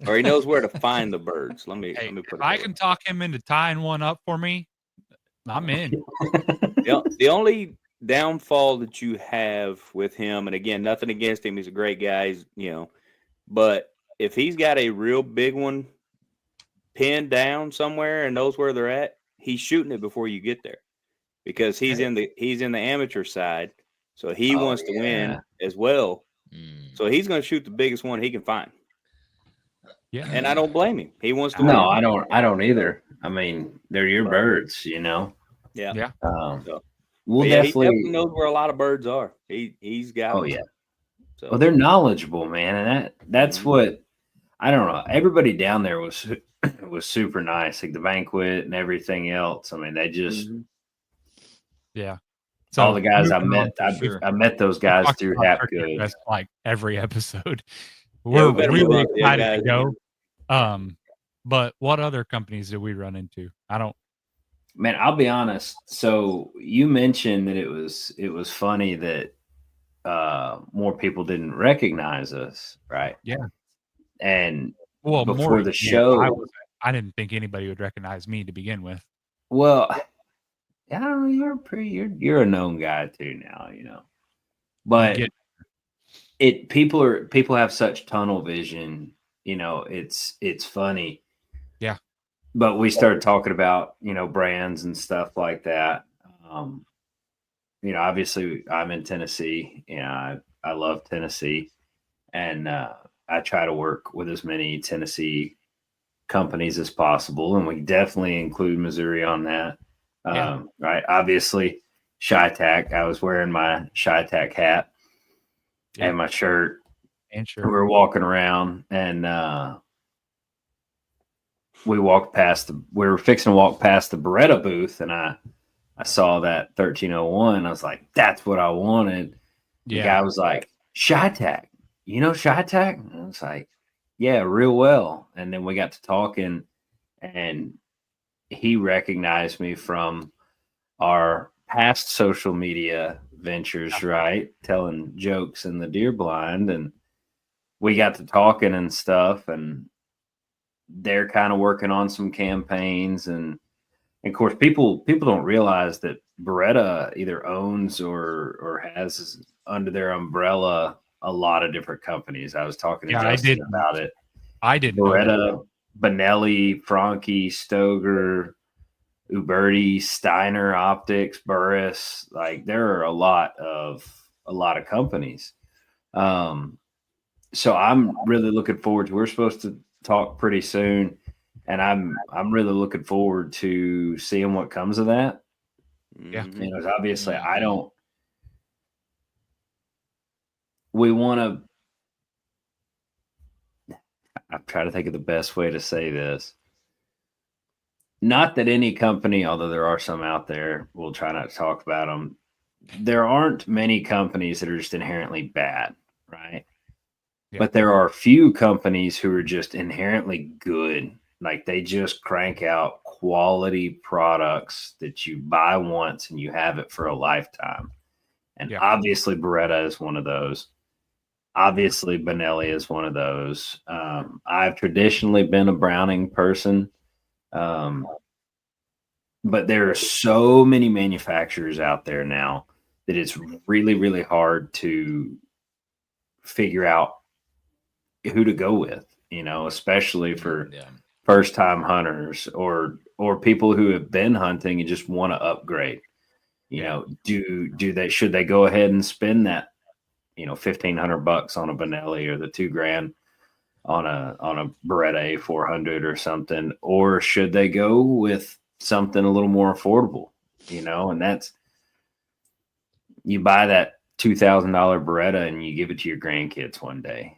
Or he knows where to find the birds. Let me put it. I can talk him into tying one up for me. I'm in. The only downfall that you have with him, and again, nothing against him, he's a great guy, but if he's got a real big one pinned down somewhere and knows where they're at, he's shooting it before you get there, because he's in the amateur side, so he wants to win as well. So he's going to shoot the biggest one he can find. Yeah, and I don't blame him. He wants to win. No, I don't either. I mean, they're your birds, Yeah. So we'll definitely he knows where a lot of birds are. He's got. Oh yeah. So. Well, they're knowledgeable, man, and that's what I don't know. Everybody down there was super nice, like the banquet and everything else. I mean, they just So all the guys I met, I met those guys through Hapgood. That's like every episode. We're really excited to go. But what other companies did we run into? Man, I'll be honest. So you mentioned that it was funny that more people didn't recognize us, right? Yeah. And before the show, I didn't think anybody would recognize me to begin with. Well, I don't know. You're a known guy too now, But people have such tunnel vision. It's funny. Yeah. But we started talking about brands and stuff like that. Obviously I'm in Tennessee. I love Tennessee, and I try to work with as many Tennessee companies as possible, and we definitely include Missouri on that. Right. Obviously, ShyTac. I was wearing my ShyTac hat and my shirt. And sure. We were walking around, and we were fixing to walk past the Beretta booth, and I saw that 1301. I was like, that's what I wanted. The guy was like, ShyTac, you know ShyTac? And I was like, yeah, real well. And then we got to talking, and he recognized me from our past social media ventures, right? Telling jokes in the deer blind. And we got to talking and stuff, and they're kind of working on some campaigns. And of course, people don't realize that Beretta either owns or has under their umbrella a lot of different companies. I was talking to Justin about it. I didn't know Beretta, Benelli, Franke, Stoger, Uberti, Steiner Optics, Burris. Like, there are a lot of companies. So I'm really looking forward to. We're supposed to talk pretty soon, and I'm really looking forward to seeing what comes of that. Yeah. You know, obviously we want to. I'm trying to think of the best way to say this. Not that any company, although there are some out there, we'll try not to talk about them. There aren't many companies that are just inherently bad, right? Yeah. But there are few companies who are just inherently good. Like, they just crank out quality products that you buy once and you have it for a lifetime. And obviously Beretta is one of those. Obviously Benelli is one of those. I've traditionally been a Browning person. But there are so many manufacturers out there now that it's really, really hard to figure out who to go with, you know, especially for first time hunters or people who have been hunting and just want to upgrade. You know, should they go ahead and spend that, you know, $1,500 on a Benelli or the $2,000 on a Beretta A400 or something, or should they go with something a little more affordable, you know? And that's, you buy that $2,000 Beretta and you give it to your grandkids one day,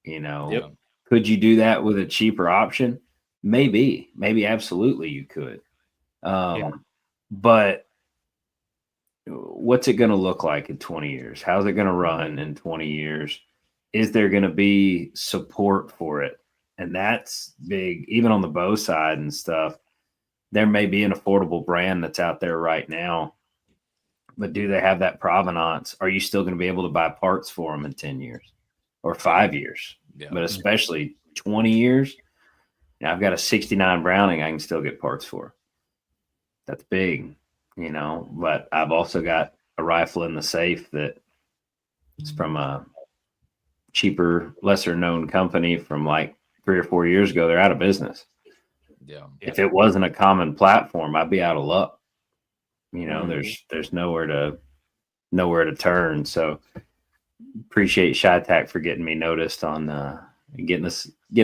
you know? Could you do that with a cheaper option? Maybe absolutely you could. But what's it going to look like in 20 years? How's it going to run in 20 years? Is there going to be support for it? And that's big, even on the bow side and stuff. There may be an affordable brand that's out there right now, but do they have that provenance? Are you still going to be able to buy parts for them in 10 years or 5 years? But especially 20 years. Now, I've got a 69 Browning I can still get parts for. That's big, you know, but I've also got a rifle in the safe that is from a cheaper, lesser known company from like 3 or 4 years ago. They're out of business. If it wasn't a common platform, I'd be out of luck. You know, there's nowhere to turn. So appreciate ShyTac for getting me noticed on getting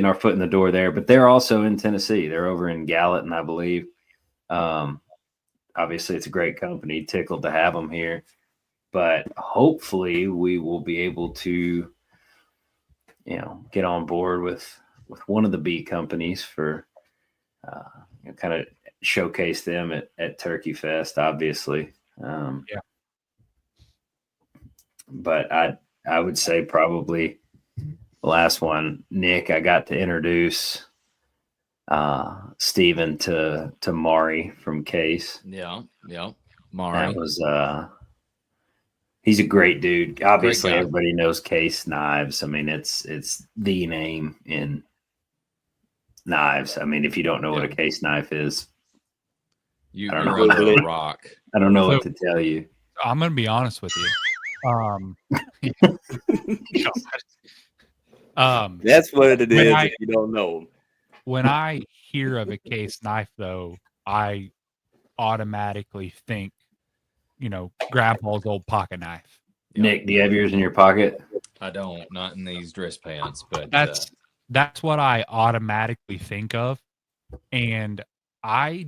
our foot in the door there. But they're also in Tennessee. They're over in Gallatin, I believe. Obviously it's a great company. Tickled to have them here. But hopefully we will be able to, you know, get on board with one of the B companies for you know, kind of showcase them at Turkey Fest, obviously. But I would say probably the last one, Nick, I got to introduce Steven to Mari from Case. Mari. That was he's a great dude. Obviously everybody knows Case Knives. I mean, it's the name in knives. I mean, if you don't know what a case knife is, I don't know what to rock. I don't know what to tell you. I'm going to be honest with you. That's what it is if you don't know. When I hear of a case knife, though, I automatically think, you know, Grandpa's old pocket knife. Nick, do you have yours in your pocket? I don't, not in these dress pants, but that's what I automatically think of. And I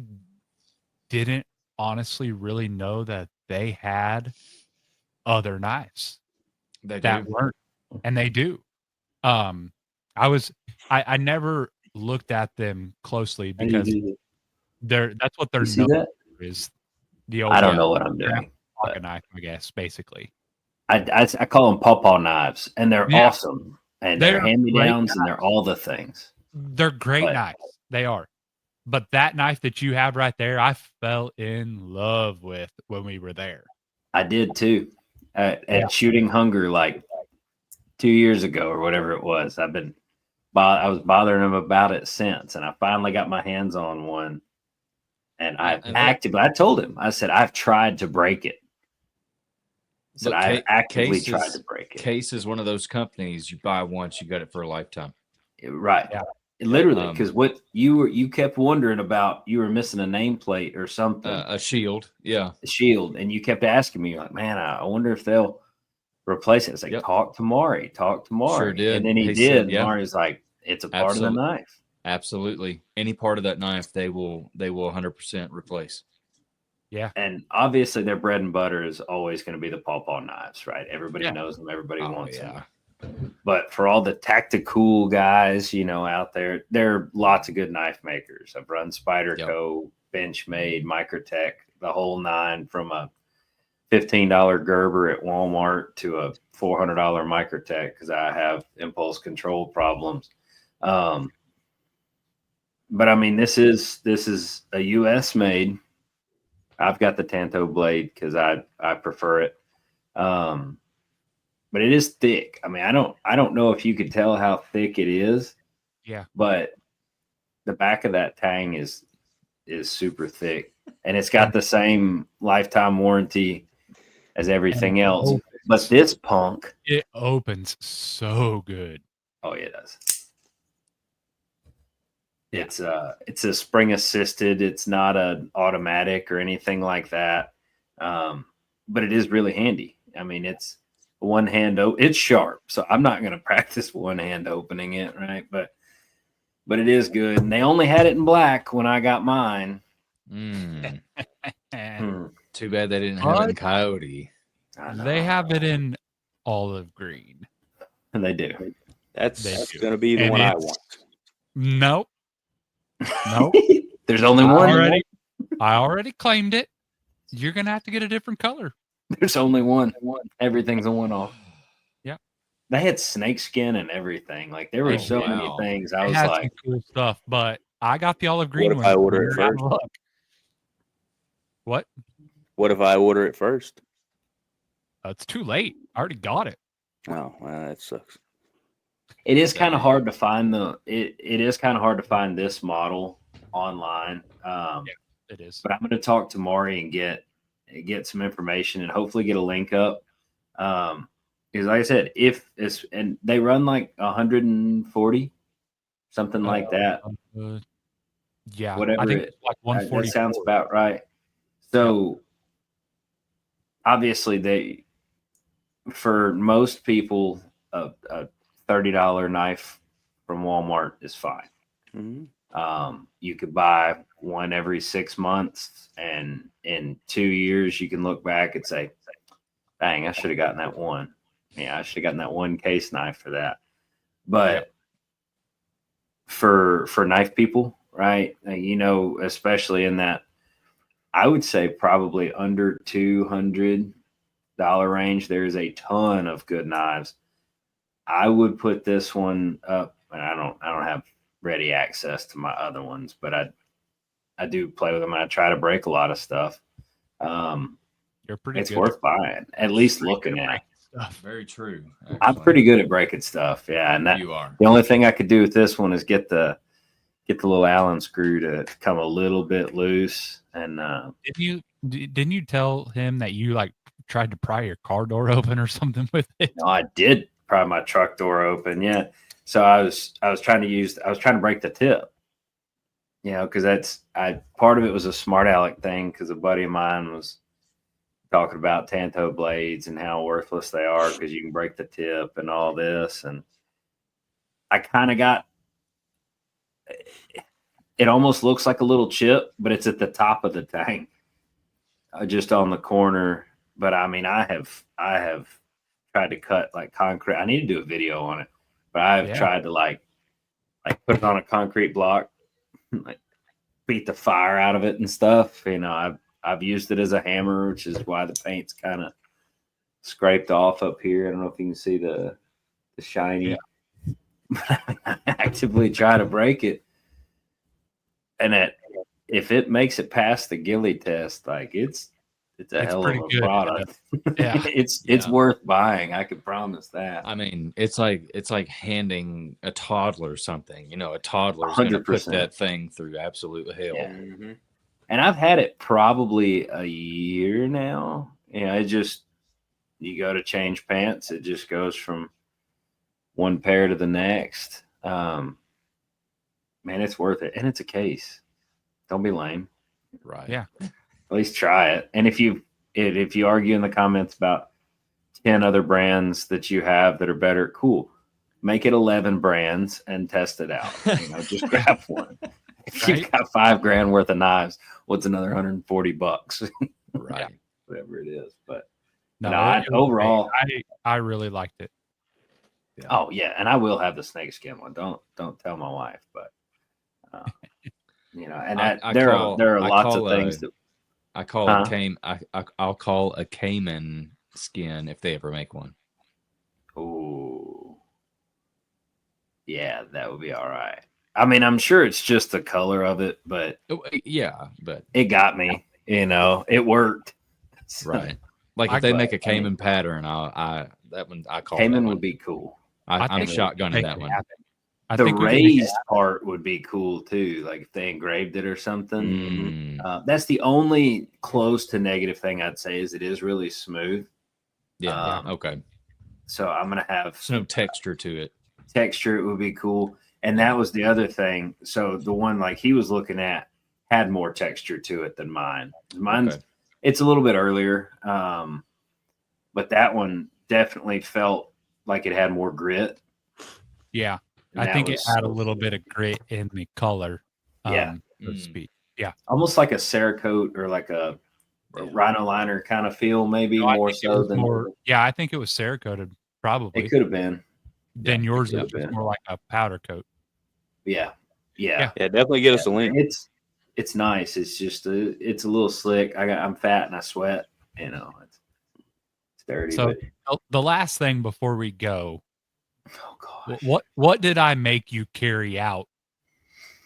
didn't honestly really know that they had other knives that weren't, and they do. I never looked at them closely because that's what they're You see known that? for is the old I don't know what I'm grandpa doing. pocket knife, I guess, basically. I call them pawpaw knives, and they're Yeah. awesome, and they're hand-me-downs, and they're all the things. They're great But- knives. They are. But that knife that you have right there, I fell in love with when we were there. I did too. At Shooting Hunger, like 2 years ago or whatever it was. I was bothering him about it since, and I finally got my hands on one. And I told him, I said, I've tried to break it. I said, I've actively tried to break it. Case is one of those companies you buy once, you got it for a lifetime. Right. Yeah. Literally, because what you kept wondering about, you were missing a nameplate or something. A shield. Yeah. A shield. And you kept asking me, like, man, I wonder if they'll replace it. It's like, talk to Maury. Sure did. And then he did. Said, Maury's like, it's a part of the knife. Absolutely. Any part of that knife, they will 100% replace. Yeah. And obviously their bread and butter is always going to be the pawpaw knives, right? Everybody knows them. Everybody wants them. But for all the tactical guys, out there, there are lots of good knife makers. I've run Spyderco, Benchmade, Microtech, the whole nine, from a $15 Gerber at Walmart to a $400 Microtech, because I have impulse control problems. But I mean, this is a U.S. made. I've got the Tanto blade because I prefer it. But it is thick. I mean, I don't know if you could tell how thick it is. Yeah. But the back of that tang is super thick, and it's got the same lifetime warranty as everything else. But this punk, it opens so good. Oh, yeah, it does. It's a spring assisted. It's not an automatic or anything like that. But it is really handy. I mean, it's one hand. It's sharp, so I'm not going to practice one hand opening it, right? But it is good. And they only had it in black when I got mine. Too bad they didn't have it in Coyote. They have it in olive green. And they do. That's going to be the one I want. Nope. There's only one. I already claimed it. You're going to have to get a different color. There's only one. Everything's a one-off. Yeah. They had snakeskin and everything. Like, there were so many things. I was like, some cool stuff, but I got the olive green one. What if I order it first? What? What if I order it first? It's too late. I already got it. Oh, well, that sucks. It is kind of hard to find it is kind of hard to find this model online. It is. But I'm going to talk to Maury and get some information and hopefully get a link up. Because like I said, and they run like 140, something like that. Yeah, whatever. I think it's like 140. That sounds about right. So obviously, for most people, a $30 knife from Walmart is fine. Mm-hmm. You could buy one every 6 months, and in 2 years you can look back and say, dang, I should have gotten that one. Yeah, I should have gotten that one case knife for that. But for knife people, right, especially in that, I would say probably under $200 range, there's a ton of good knives. I would put this one up, and I don't have ready access to my other ones, but I do play with them, and I try to break a lot of stuff. You're pretty. It's worth buying, at least looking at. Stuff. Very true. Actually. I'm pretty good at breaking stuff. Yeah, and you are. The only thing I could do with this one is get the little Allen screw to come a little bit loose. And didn't you tell him that you like tried to pry your car door open or something with it? No, I did pry my truck door open. Yeah. So I was trying to break the tip, because part of it was a smart aleck thing, because a buddy of mine was talking about Tanto blades and how worthless they are because you can break the tip and all this. And I kind of got, it almost looks like a little chip, but it's at the top of the tank, just on the corner. But I mean, I have tried to cut like concrete. I need to do a video on it. But I've tried to like put it on a concrete block, like beat the fire out of it and stuff. You know, I've used it as a hammer, which is why the paint's kind of scraped off up here. I don't know if you can see the shiny. Yeah. But I actively try to break it, and if it makes it past the Gilly test, like it's a hell of a product. Yeah, it's worth buying. I can promise that. I mean, it's like handing a toddler something. You know, a toddler's going to put that thing through absolute hell. Yeah. Mm-hmm. And I've had it probably a year now. You know, you go to change pants, it just goes from one pair to the next. Man, it's worth it, and it's a case. Don't be lame. Right. Yeah. At least try it. And if you argue in the comments about 10 other brands that you have that are better, cool. Make it 11 brands and test it out. You know, just grab one. If you've got $5,000 worth of knives, what's another $140? Right. Whatever it is. But overall, I really liked it. Yeah. Oh yeah, and I will have the snakeskin one. Don't tell my wife, but you know, and there are lots of things that I call I'll call a caiman skin if they ever make one. Oh, yeah, that would be all right. I mean, I'm sure it's just the color of it, but yeah, but it got me. You know, it worked. Right. Like if they make a caiman pattern, I call caiman would be cool. I'm shotgunning that one. The raised part would be cool too. Like if they engraved it or something. That's the only close to negative thing I'd say is it is really smooth. Yeah. Okay. So I'm gonna have no texture to it. Texture, it would be cool. And that was the other thing. So the one like he was looking at had more texture to it than mine. Mine's it's a little bit earlier, but that one definitely felt like it had more grit. Yeah. I think it had a little bit of grit in the color. So to speak. Yeah. Almost like a Cerakote or like a Rhino liner kind of feel, maybe more so than Yeah, I think it was Cerakoted, probably. It could have been. Then yours is more like a powder coat. Yeah. Definitely get us a link. It's nice. It's just it's a little slick. I'm fat and I sweat. You know, it's dirty. So the last thing before we go, oh gosh, what did I make you carry out?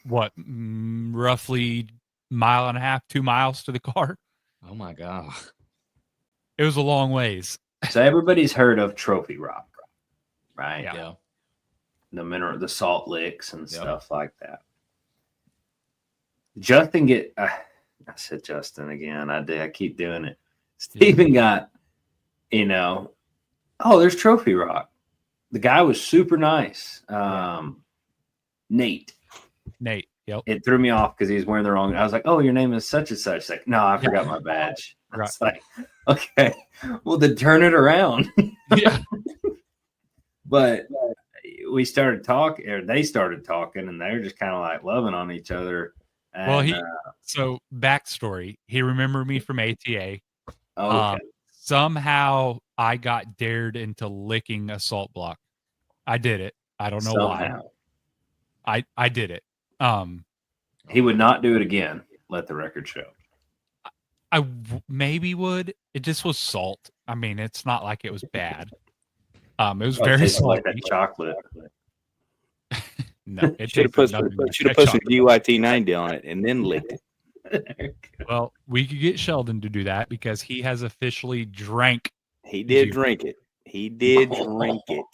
What roughly 1.5 miles, 2 miles to the car? Oh my god, it was a long ways. So everybody's heard of Trophy Rock, right? Yeah. The salt licks and stuff like that. Justin I said Justin again. I keep doing it. Steven got, there's Trophy Rock. The guy was super nice. Nate. Yep. It threw me off because he was wearing the wrong. I was like, "Oh, your name is such and such." Like, no, I forgot my badge. Right. It's like, okay, well then turn it around. Yeah. But we started talking, or they started talking, and they were just kind of like loving on each other. And, so backstory. He remembered me from ATA. Okay. Somehow I got dared into licking a salt block. I did it. I don't know why. I did it. He would not do it again. Let the record show. I maybe would. It just was salt. I mean, it's not like it was bad. It was very salty. Like that chocolate. No, it should have put some GYT90 on it and then licked it. Well, we could get Sheldon to do that because he has officially drank. He did drink it. He did drink it.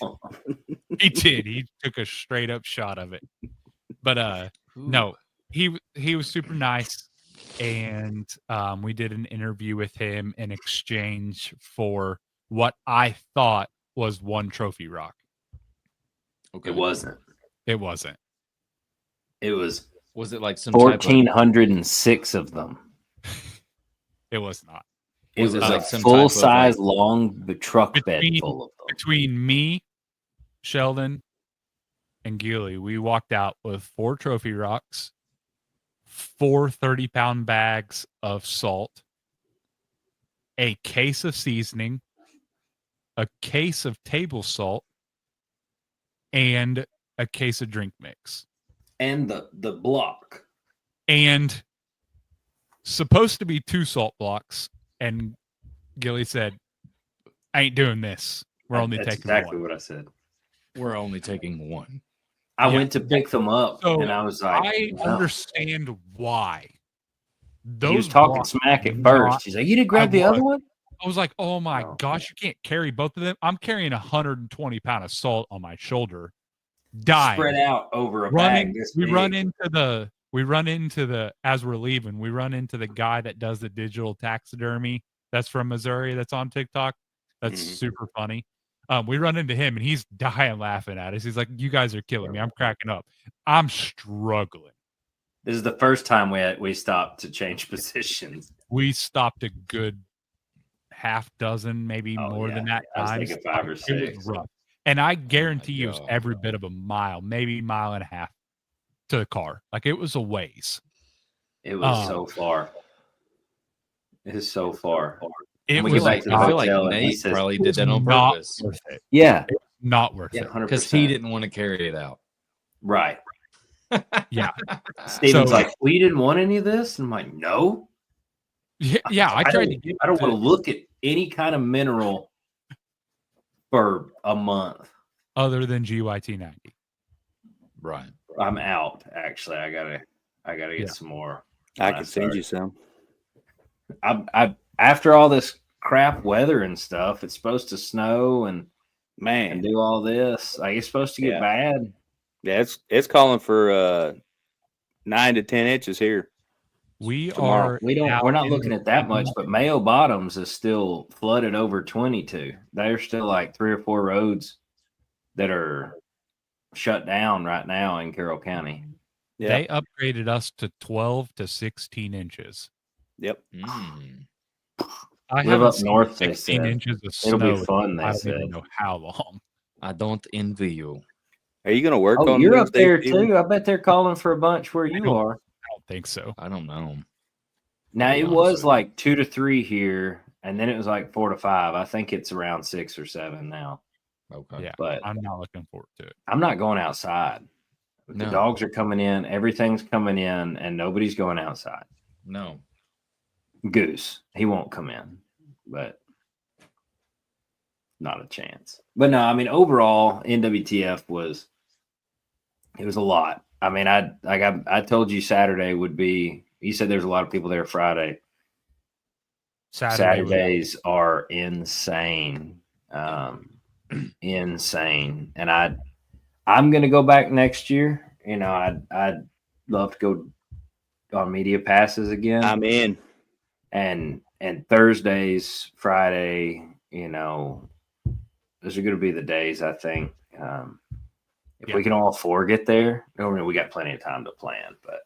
He did. He took a straight up shot of it. But no, he was super nice, and we did an interview with him in exchange for what I thought was one Trophy Rock. Okay. It wasn't. It wasn't. It was. Was it like some 1,406 of them? It was not. It was like a full size long truck bed full of them. Between me, Sheldon, and Gilly, we walked out with 4 Trophy Rocks, 4 30-pound bags of salt, a case of seasoning, a case of table salt, and a case of drink mix. And the block. And supposed to be 2 salt blocks. And Gilly said, I ain't doing this. We're only That's taking exactly one. what I said. We're only taking one. I went to pick them up, So and I was like, I no. understand why. He was talking smack at first. He's like, you didn't grab the other one? I was like, oh my gosh, you can't carry both of them. I'm carrying 120 pound of salt on my shoulder. Dying. Spread out over a bag. We run into the as we're leaving, we run into the guy that does the digital taxidermy that's from Missouri that's on TikTok. That's super funny. We run into him and he's dying laughing at us. He's like, you guys are killing me. I'm cracking up. I'm struggling. This is the first time we stopped to change positions. We stopped a good half dozen, maybe more than that I was times. thinking 5 or 6. It was rough. And I guarantee you it was every bit of a mile, maybe a mile and a half to the car. Like it was a ways. It was so far. It is so far. It was like, I feel like Nate probably did that on purpose. Yeah. Not worth it. Because he didn't want to carry it out. Right. Yeah. Steven's like, well, you didn't want any of this? And I'm like, no. Yeah, I tried to get I don't want to look at any kind of mineral for a month. Other than GYT 90. Right. I'm out, actually. I gotta get some more. I can send you some. I after all this crap weather and stuff, it's supposed to snow and do all this. Like, it's supposed to get bad. Yeah, it's calling for 9 to 10 inches here. We're not looking at that much, but Mayo Bottoms is still flooded over 22. There's still like 3 or 4 roads that are shut down right now in Carroll County. Yeah. They upgraded us to 12 to 16 inches. Yep. I live up north. 16 inches of snow. It'll be fun. I don't even know how long. I don't envy you. Are you going to work on? You're up there too. I bet they're calling for a bunch where you are. I don't think so. I don't know. Now it was like 2 to 3 here, and then it was like 4 to 5. I think it's around 6 or 7 now. Okay. Yeah, but I'm not looking forward to it. I'm not going outside. The dogs are coming in, everything's coming in, and nobody's going outside. No. Goose, he won't come in, but not a chance. But no, I mean, overall, NWTF was a lot. I mean, I told you Saturday would be. You said there's a lot of people there Friday. Saturdays are insane, insane, and I'm gonna go back next year. You know, I'd love to go on media passes again. I'm in. And Thursdays, Friday, you know, those are going to be the days, I think. If we can all 4 get there, I mean, we got plenty of time to plan, but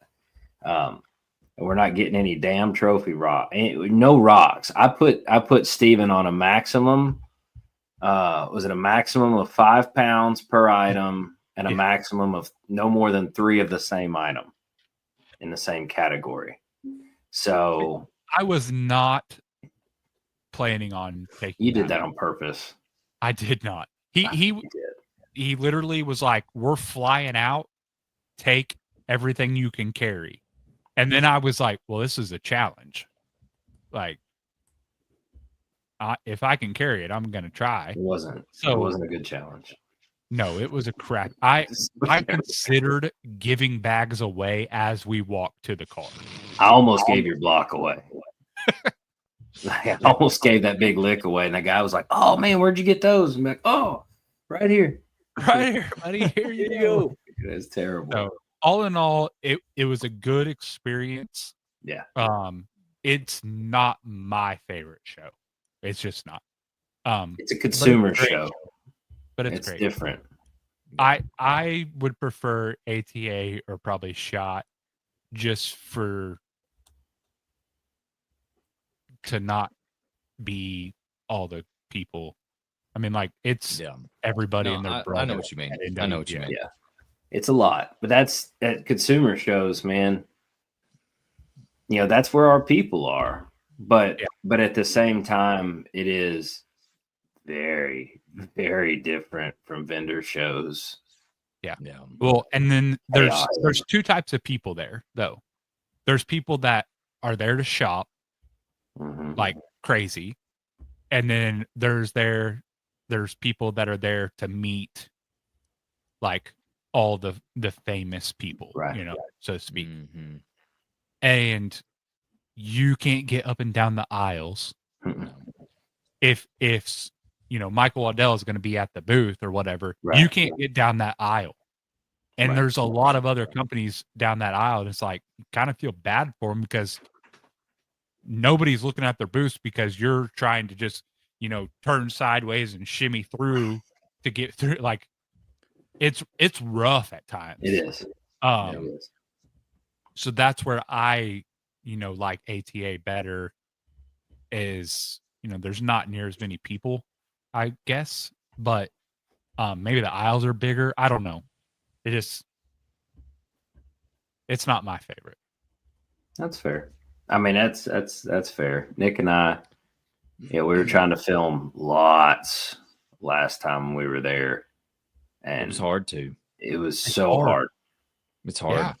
we're not getting any damn trophy rock. No rocks. I put Steven on a maximum. Was it a maximum of 5 pounds per item and a maximum of no more than 3 of the same item in the same category? So I was not planning on taking. You did that on purpose. I did not. He literally was like, "We're flying out. Take everything you can carry." And then I was like, "Well, this is a challenge. Like, if I can carry it, I'm going to try." It wasn't a good challenge. No, it was a crap. I considered giving bags away as we walked to the car. I almost gave your block away. I almost gave that big lick away, and the guy was like, "Oh man, where'd you get those?" I'm like, "Oh, right here, buddy. Here you go." It's terrible. So, all in all, it was a good experience. Yeah. It's not my favorite show. It's just not. It's a consumer show. But it's great. Different. I would prefer ATA or probably SHOT just to not be all the people. I mean, like, it's everybody in their brother. I know what you mean. I know what you mean. Yeah. It's a lot. But that's at consumer shows, man. You know, that's where our people are. But at the same time, it is very, very different from vendor shows Yeah. Well, and then there's two types of people there, though. There's people that are there to shop like crazy, and then there's people that are there to meet like all the famous people, so to speak. And you can't get up and down the aisles if Michael Waddell is going to be at the booth or whatever. You can't get down that aisle. And there's a lot of other companies down that aisle, and it's like you kind of feel bad for them because nobody's looking at their booths because you're trying to just turn sideways and shimmy through to get through. Like it's rough at times. It is. It is. So that's where I like ATA better is there's not near as many people, I guess, but maybe the aisles are bigger. I don't know. It's not my favorite. That's fair. I mean, that's fair. Nick and I, we were trying to film lots last time we were there, and it was hard too. It was so hard. It's hard.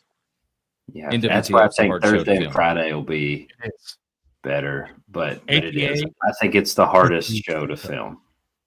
Yeah, that's why I think Thursday and Friday will be better, but it is. I think it's the hardest show to film.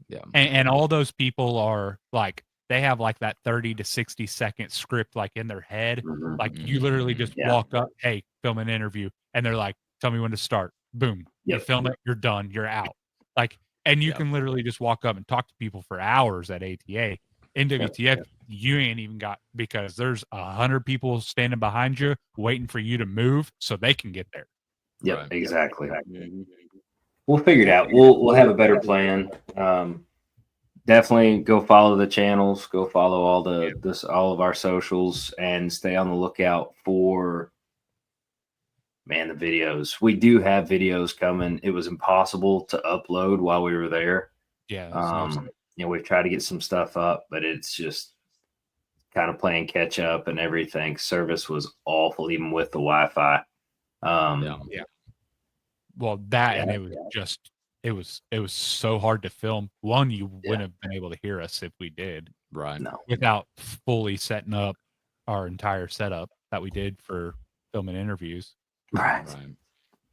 Yeah, and all those people are like. They have like that 30 to 60 second script like in their head. Like you literally just walk up, hey, film an interview. And they're like, tell me when to start. Boom. You film it, you're done, you're out. Like, and you can literally just walk up and talk to people for hours at ATA. NWTF, you ain't even got, because there's 100 people standing behind you waiting for you to move so they can get there. Yep, right. Exactly. We'll figure it out. We'll have a better plan. Definitely go follow the channels, go follow all of our socials, and stay on the lookout for the videos. We do have videos coming. It was impossible to upload while we were there. Yeah. We've tried to get some stuff up, but it's just kind of playing catch up and everything. Service was awful, even with the Wi-Fi. Well, and it was just. It was so hard to film. One, you wouldn't have been able to hear us if we did. Right. No. Without fully setting up our entire setup that we did for filming interviews. Right.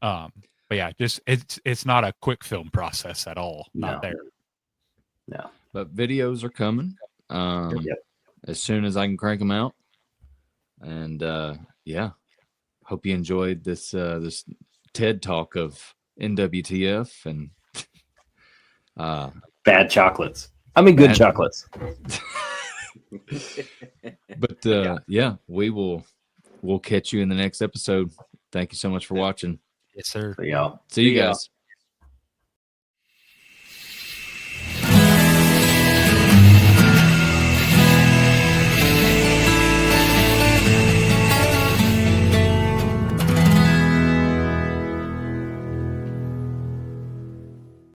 But yeah, just it's not a quick film process at all. Not there. No. But videos are coming. As soon as I can crank them out. And hope you enjoyed this this TED talk of NWTF and bad chocolates. I mean, good chocolates. But we'll catch you in the next episode. Thank you so much for watching. Yes, sir. See y'all. See you guys.